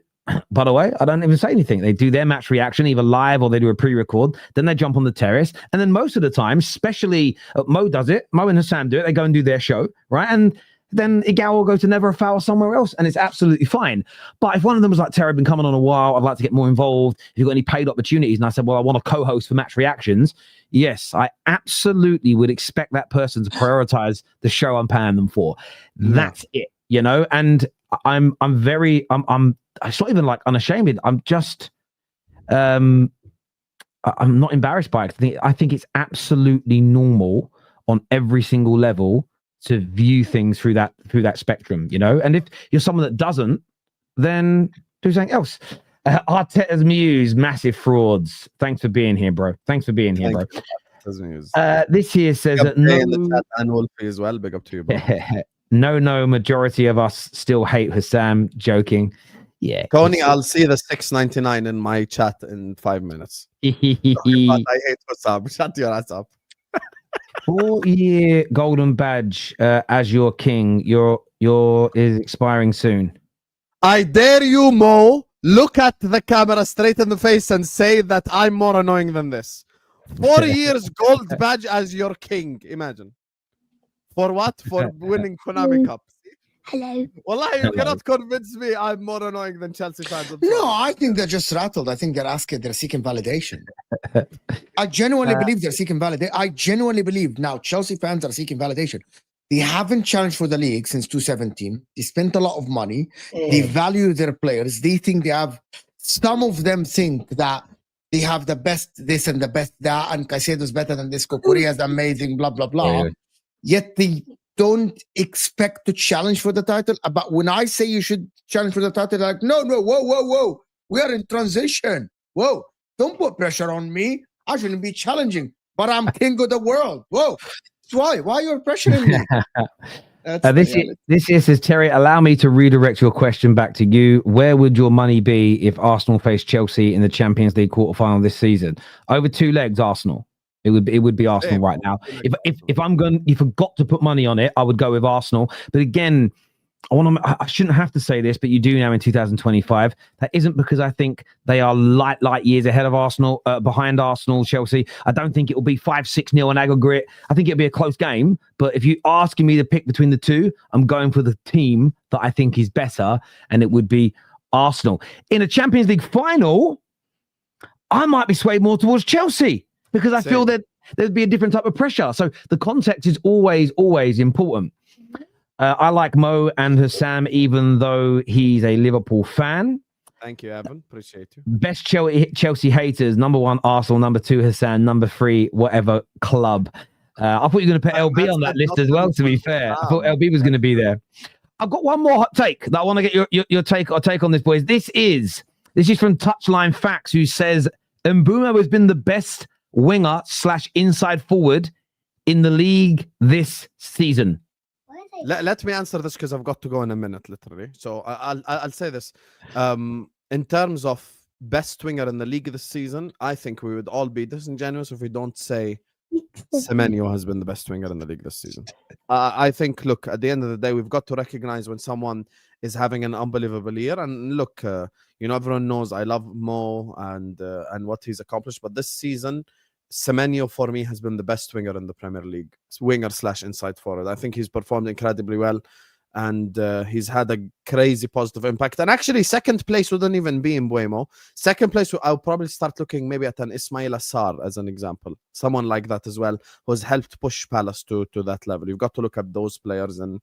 By the way, I don't even say anything. They do their match reaction either live or they do a pre-record. Then they jump on the terrace. And then most of the time, especially Mo does it. Mo and Husam do it. They go and do their show, right? And then Igal will go to Never a Foul somewhere else. And it's absolutely fine. But if one of them was like, Terry, I've been coming on a while. I'd like to get more involved. If you've got any paid opportunities. And I said, well, I want to co-host for match reactions. Yes, I absolutely would expect that person to prioritize the show I'm paying them for. That's it, you know? And I'm it's not even like unashamed. I'm just, I'm not embarrassed by it. I think it's absolutely normal on every single level to view things through that spectrum, you know. And if you're someone that doesn't, then do something else. Arteta's Muse, massive frauds. Thanks for being here, bro. This here says that and Wolfie as well. Big up to you, bro. No, majority of us still hate Husam. Joking. Yeah, Tony, I'll see the 6.99 in my chat in 5 minutes. I hate Husam. Shut your ass up. 4-year golden badge as your king. Your is expiring soon. I dare you, Mo. Look at the camera straight in the face and say that I'm more annoying than this. 4 years gold badge as your king. Imagine. For what? For winning Konami Cup. Hello. Wallahi, you cannot convince me I'm more annoying than Chelsea fans. No, I think they're just rattled. I think they're seeking validation. I genuinely believe they're seeking validation. I genuinely believe now Chelsea fans are seeking validation. They haven't challenged for the league since 2017. They spent a lot of money. They value their players. They think they have, some of them think that they have the best this and the best that, and Caicedo's better than this, Korea is amazing, blah, blah, blah. Yet they don't expect to challenge for the title. But when I say you should challenge for the title, they're like, no, whoa. We are in transition. Whoa, don't put pressure on me. I shouldn't be challenging, but I'm king of the world. Whoa, why you're pressuring me? This here says, Terry, allow me to redirect your question back to you. Where would your money be if Arsenal faced Chelsea in the Champions League quarterfinal this season? Over 2 legs, Arsenal. It would be Arsenal right now. If I've got to put money on it, I would go with Arsenal. But again, I shouldn't have to say this, but you do now in 2025. That isn't because I think they are light years ahead of Arsenal, behind Arsenal, Chelsea. I don't think it will be 5-6-0 on aggregate. I think it'll be a close game. But if you're asking me to pick between the two, I'm going for the team that I think is better, and it would be Arsenal. In a Champions League final, I might be swayed more towards Chelsea, because I feel that there'd be a different type of pressure. So the context is always important. I like Mo and Husam, even though he's a Liverpool fan. Thank you, Evan. Appreciate you. Best Chelsea haters, number 1, Arsenal, number 2, Husam, number 3, whatever club. I thought you were going to put LB on that list as well, to be fair. I thought LB was going to be there. I've got one more hot take that I want to get your take on this, boys. This is from Touchline Facts, who says Mbeumo has been the best winger / inside forward in the league this season? Why are they- Let me answer this because I've got to go in a minute, literally. So I'll say this. In terms of best winger in the league this season, I think we would all be disingenuous if we don't say Semenyo has been the best winger in the league this season. I think, look, at the end of the day, we've got to recognize when someone is having an unbelievable year. And look, everyone knows I love Mo and what he's accomplished. But this season, Semenyo for me has been the best winger in the Premier League, winger/inside forward. I think he's performed incredibly well, and he's had a crazy positive impact. And actually, second place wouldn't even be Mbeumo. Second place, I'll probably start looking maybe at an Ismail Assar as an example, someone like that as well, who has helped push Palace to that level. You've got to look at those players, and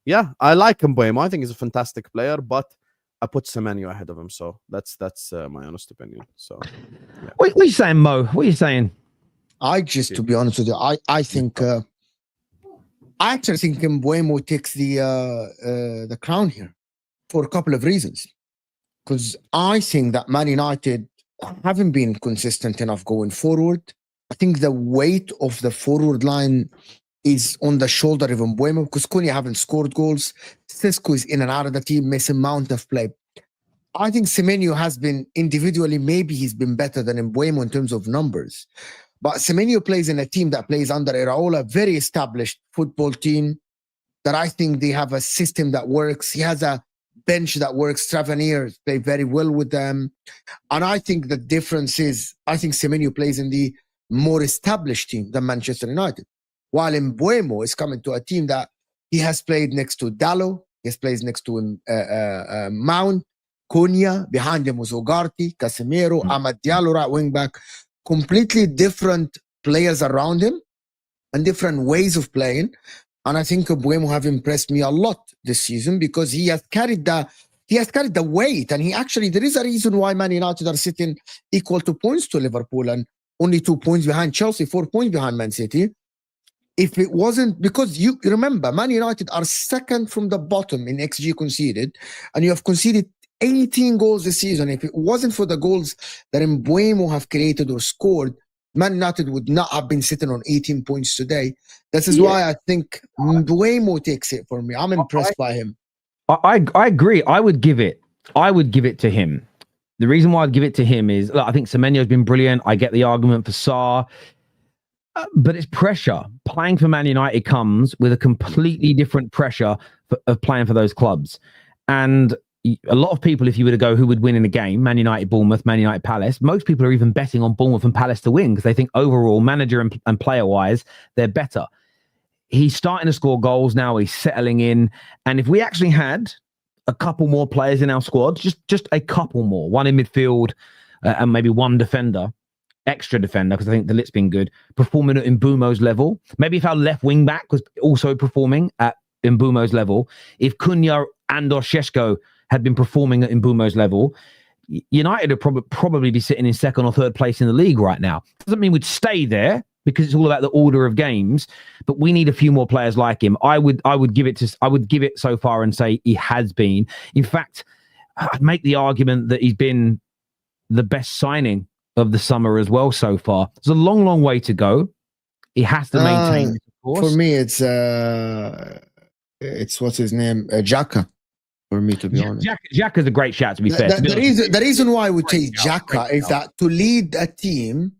yeah, I like Mbeumo. I think he's a fantastic player, but I put Semenyo ahead of him. So that's my honest opinion. So yeah. What are you saying, Mo? What are you saying? To be honest with you, I think I actually think Mbeumo takes the crown here for a couple of reasons. Because I think that Man United haven't been consistent enough going forward. I think the weight of the forward line is on the shoulder of Mbeumo because Cunha haven't scored goals. Sisco is in and out of the team, missing amount of play. I think Semenyo has been individually, maybe he's been better than Mbeumo in terms of numbers. But Semenyo plays in a team that plays under Iraola, very established football team that I think they have a system that works. He has a bench that works. Tavernier play very well with them. And I think the difference is, I think Semenyo plays in the more established team than Manchester United. While Mbeumo is coming to a team that he has played next to Dallo, he has played next to Mount, Cunha, behind him was Ugarte, Casemiro, Amad Diallo, right wing back. Completely different players around him and different ways of playing. And I think Mbeumo have impressed me a lot this season because he has carried the weight. And there is a reason why Man United are sitting equal to points to Liverpool and only 2 points behind Chelsea, 4 points behind Man City. If it wasn't, because you remember, Man United are second from the bottom in XG conceded, and you have conceded 18 goals this season. If it wasn't for the goals that Mbeumo have created or scored, Man United would not have been sitting on 18 points today. This is why I think Mbeumo takes it for me. I'm impressed by him. I agree. I would give it to him. The reason why I'd give it to him is, look, I think Semenyo's been brilliant. I get the argument for Sarr. But it's pressure. Playing for Man United comes with a completely different pressure of playing for those clubs. And a lot of people, if you were to go who would win in a game, Man United, Bournemouth, Man United, Palace, most people are even betting on Bournemouth and Palace to win because they think overall, manager and player-wise, they're better. He's starting to score goals now. He's settling in. And if we actually had a couple more players in our squad, just a couple more, one in midfield and maybe one defender, extra defender, because I think the Lit's been good, performing at Mbeumo's level. Maybe if our left wing back was also performing at Mbeumo's level, if Cunha and or Šeško had been performing at Mbeumo's level, United would probably be sitting in second or third place in the league right now. Doesn't mean we'd stay there because it's all about the order of games, but we need a few more players like him. I would give it so far and say he has been. In fact, I'd make the argument that he's been the best signing of the summer as well so far. There's a long, long way to go. He has to maintain. For me, it's what's his name, Xhaka. For me, to be honest, Xhaka's a great shout. To be fair, the reason why I would take Xhaka is that to lead a team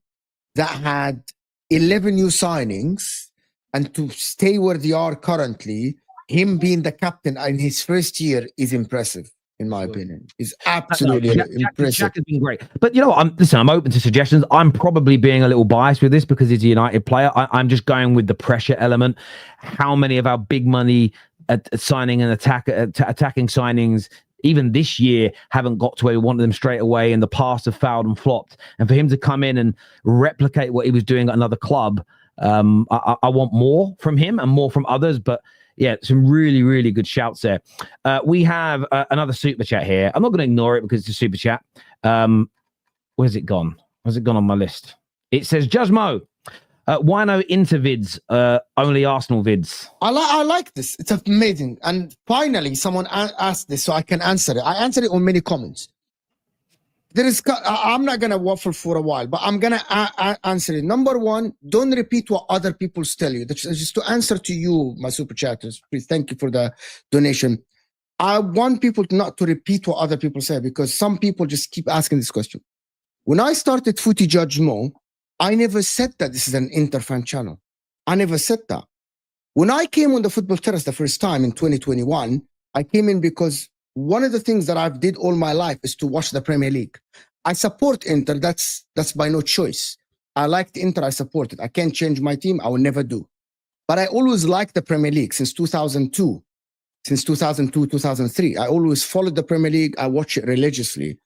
that had 11 new signings and to stay where they are currently, him being the captain in his first year is impressive. In my opinion, is absolutely impressive. Jack has been great, but you know, I'm open to suggestions. I'm probably being a little biased with this because he's a United player. I'm just going with the pressure element. How many of our big money signing and attacking signings, even this year, haven't got to where we wanted them straight away? In the past, have fouled and flopped. And for him to come in and replicate what he was doing at another club, I want more from him and more from others. But yeah, some really, really good shouts there. We have another super chat here. I'm not going to ignore it because it's a super chat. Where's it gone? Where's it gone on my list? It says, Judge Mo, why no intervids, only Arsenal vids? I like this. It's amazing. And finally, someone asked this so I can answer it. I answered it on many comments. I'm not gonna waffle for a while, but I'm gonna answer it. Number one, don't repeat what other people tell you. That's just to answer to you, my super chatters. Please, thank you for the donation. I want people not to repeat what other people say, because some people just keep asking this question. When I started Footy Judge Mo, I never said that this is an Inter fan channel. I never said that. When I came on the Football Terrace the first time in 2021, I came in because one of the things that I've did all my life is to watch the Premier League. I support Inter. That's by no choice. I liked Inter. I support it. I can't change my team. I will never do. But I always liked the Premier League since 2002. Since 2002, 2003. I always followed the Premier League. I watch it religiously.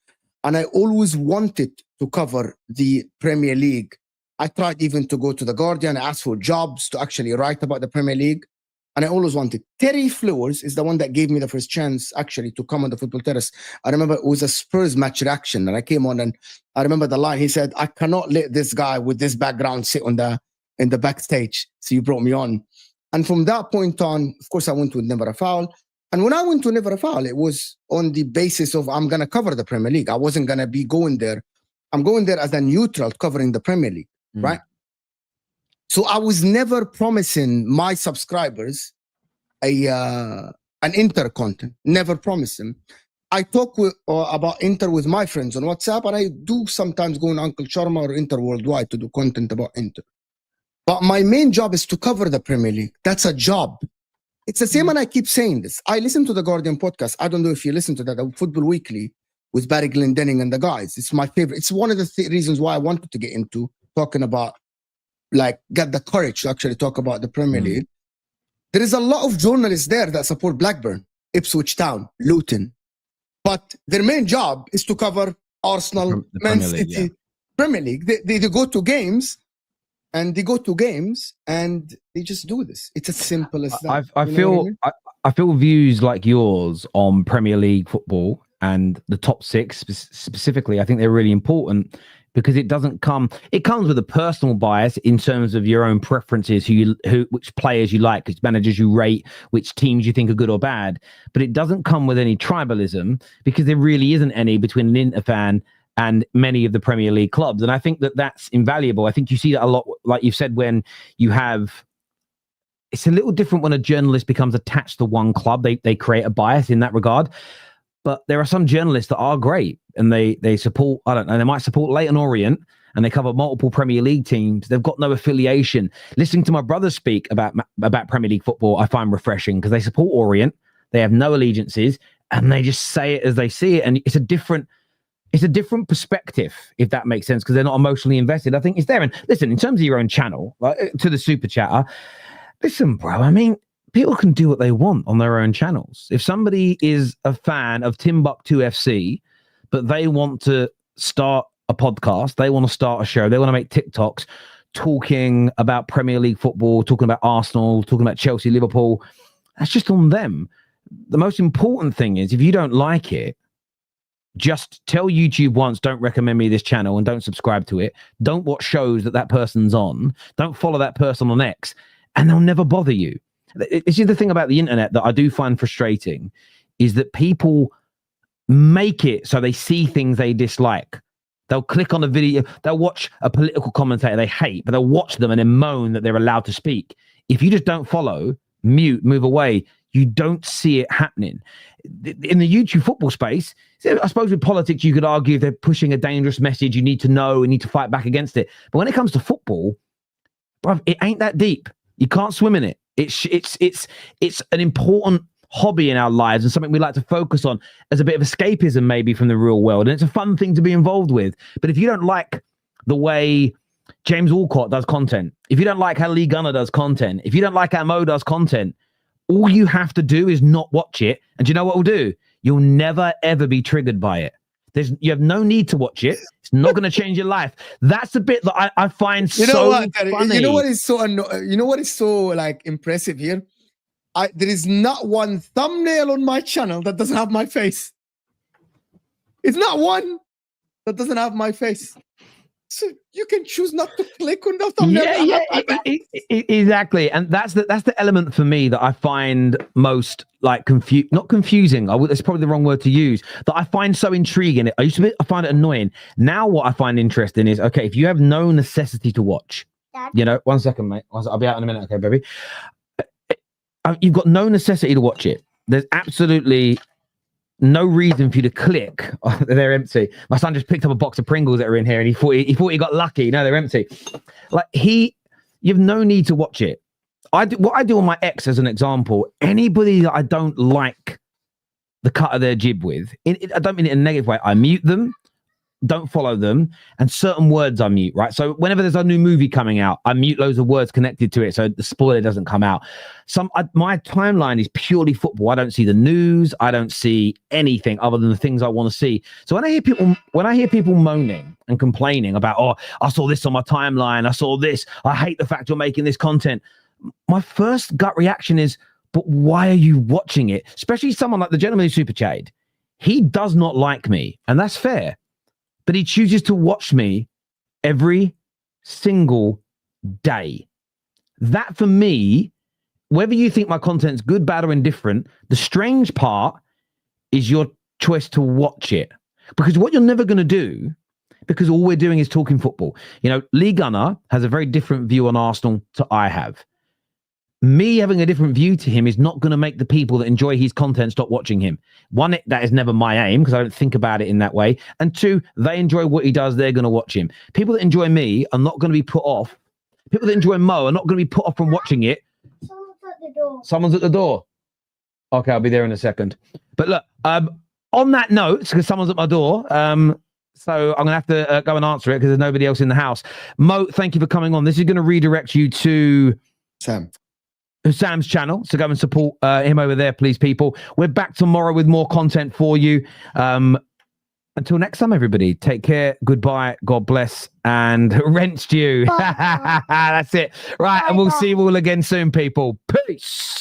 And I always wanted to cover the Premier League. I tried even to go to The Guardian, ask for jobs to actually write about the Premier League. And I always wanted. Terry Flowers is the one that gave me the first chance actually to come on the Football Terrace. I remember it was a Spurs match reaction, and I came on and I remember the line. He said, "I cannot let this guy with this background sit in the backstage." So you brought me on. And from that point on, of course, I went to Never a Foul. And when I went to Never a Foul, it was on the basis of I'm going to cover the Premier League. I wasn't going to be going there. I'm going there as a neutral covering the Premier League, right? So I was never promising my subscribers an Inter content. Never promised them. I talk about Inter with my friends on WhatsApp, and I do sometimes go on Uncle Sharma or Inter Worldwide to do content about Inter. But my main job is to cover the Premier League. That's a job. It's the same, and I keep saying this. I listen to the Guardian podcast. I don't know if you listen to that, Football Weekly with Barry Glendenning and the guys. It's my favorite. It's one of the reasons why I wanted to get into talking about, like, get the courage to actually talk about the Premier League. There is a lot of journalists there that support Blackburn, Ipswich Town, Luton. But their main job is to cover Arsenal, Man City, Premier League. They go to games. And they go to games and they just do this. It's as simple as that. I feel views like yours on Premier League football and the top six specifically, I think they're really important because it comes with a personal bias in terms of your own preferences, which players you like, which managers you rate, which teams you think are good or bad. But it doesn't come with any tribalism because there really isn't any between an Inter fan and many of the Premier League clubs. And I think that that's invaluable. I think you see that a lot, like you've said, when you have, it's a little different when a journalist becomes attached to one club. They create a bias in that regard. But there are some journalists that are great and they support, I don't know, they might support Leyton Orient and they cover multiple Premier League teams. They've got no affiliation. Listening to my brother speak about Premier League football, I find refreshing because they support Orient. They have no allegiances and they just say it as they see it. And it's a different perspective, if that makes sense, because they're not emotionally invested. I think it's there. And listen, in terms of your own channel, like, to the super chatter, listen, bro, I mean, people can do what they want on their own channels. If somebody is a fan of Timbuktu FC, but they want to start a podcast, they want to start a show, they want to make TikToks talking about Premier League football, talking about Arsenal, talking about Chelsea, Liverpool, that's just on them. The most important thing is if you don't like it, just tell YouTube once, don't recommend me this channel and don't subscribe to it. Don't watch shows that person's on. Don't follow that person on X and they'll never bother you. This is the thing about the internet that I do find frustrating is that people make it so they see things they dislike. They'll click on a video, they'll watch a political commentator they hate, but they'll watch them and then moan that they're allowed to speak. If you just don't follow, mute, move away, you don't see it happening. In the YouTube football space, I suppose with politics, you could argue if they're pushing a dangerous message, you need to know and need to fight back against it. But when it comes to football, bruv, it ain't that deep. You can't swim in it. It's an important hobby in our lives and something we like to focus on as a bit of escapism maybe from the real world. And it's a fun thing to be involved with. But if you don't like the way James Walcott does content, if you don't like how Lee Gunner does content, if you don't like how Mo does content, all you have to do is not watch it. And do you know what we'll do? You'll never, ever be triggered by it. You have no need to watch it. It's not going to change your life. That's the bit that I find funny. You know what is so you know what is so like impressive here? There is not one thumbnail on my channel that doesn't have my face. It's not one that doesn't have my face. So you can choose not to click on the thumbnail. Exactly. And that's the element for me that I find most like not confusing. That's probably the wrong word to use. That I find so intriguing. I find it annoying. Now what I find interesting is, okay, if you have no necessity to watch, Dad? you know, 1 second, mate. I'll be out in a minute. Okay, baby. You've got no necessity to watch it. There's absolutely no reason for you to click. Oh, they're empty. My son just picked up a box of Pringles that are in here, and he thought he got lucky. No, they're empty. Like you have no need to watch it. What I do on my ex, as an example, anybody that I don't like the cut of their jib with, I don't mean it in a negative way. I mute them, don't follow them, and certain words I mute. Right. So whenever there's a new movie coming out, I mute loads of words connected to it, so the spoiler doesn't come out. My timeline is purely football. I don't see the news. I don't see anything other than the things I want to see. So when I hear people moaning and complaining about, oh, I saw this on my timeline, I saw this, I hate the fact you're making this content, my first gut reaction is, but why are you watching it? Especially someone like the gentleman who super chatted. He does not like me, and that's fair. But he chooses to watch me every single day. That, for me, whether you think my content's good, bad, or indifferent, the strange part is your choice to watch it. Because what you're never going to do, because all we're doing is talking football. You know, Lee Gunner has a very different view on Arsenal to I have. Me having a different view to him is not going to make the people that enjoy his content stop watching him. One, that is never my aim, because I don't think about it in that way. And two, they enjoy what he does, they're going to watch him. People that enjoy me are not going to be put off. People that enjoy Mo are not going to be put off from watching it. Someone's at the door. Someone's at the door. Okay, I'll be there in a second. But look, on that note, because someone's at my door, so I'm going to have to go and answer it because there's nobody else in the house. Mo, thank you for coming on. This is going to redirect you to Sam's channel, so go and support him over there, please, people. We're back tomorrow with more content for you. Until next time, everybody, take care, goodbye, God bless, and rent you. That's it. Right, and we'll see you all again soon, people. Peace.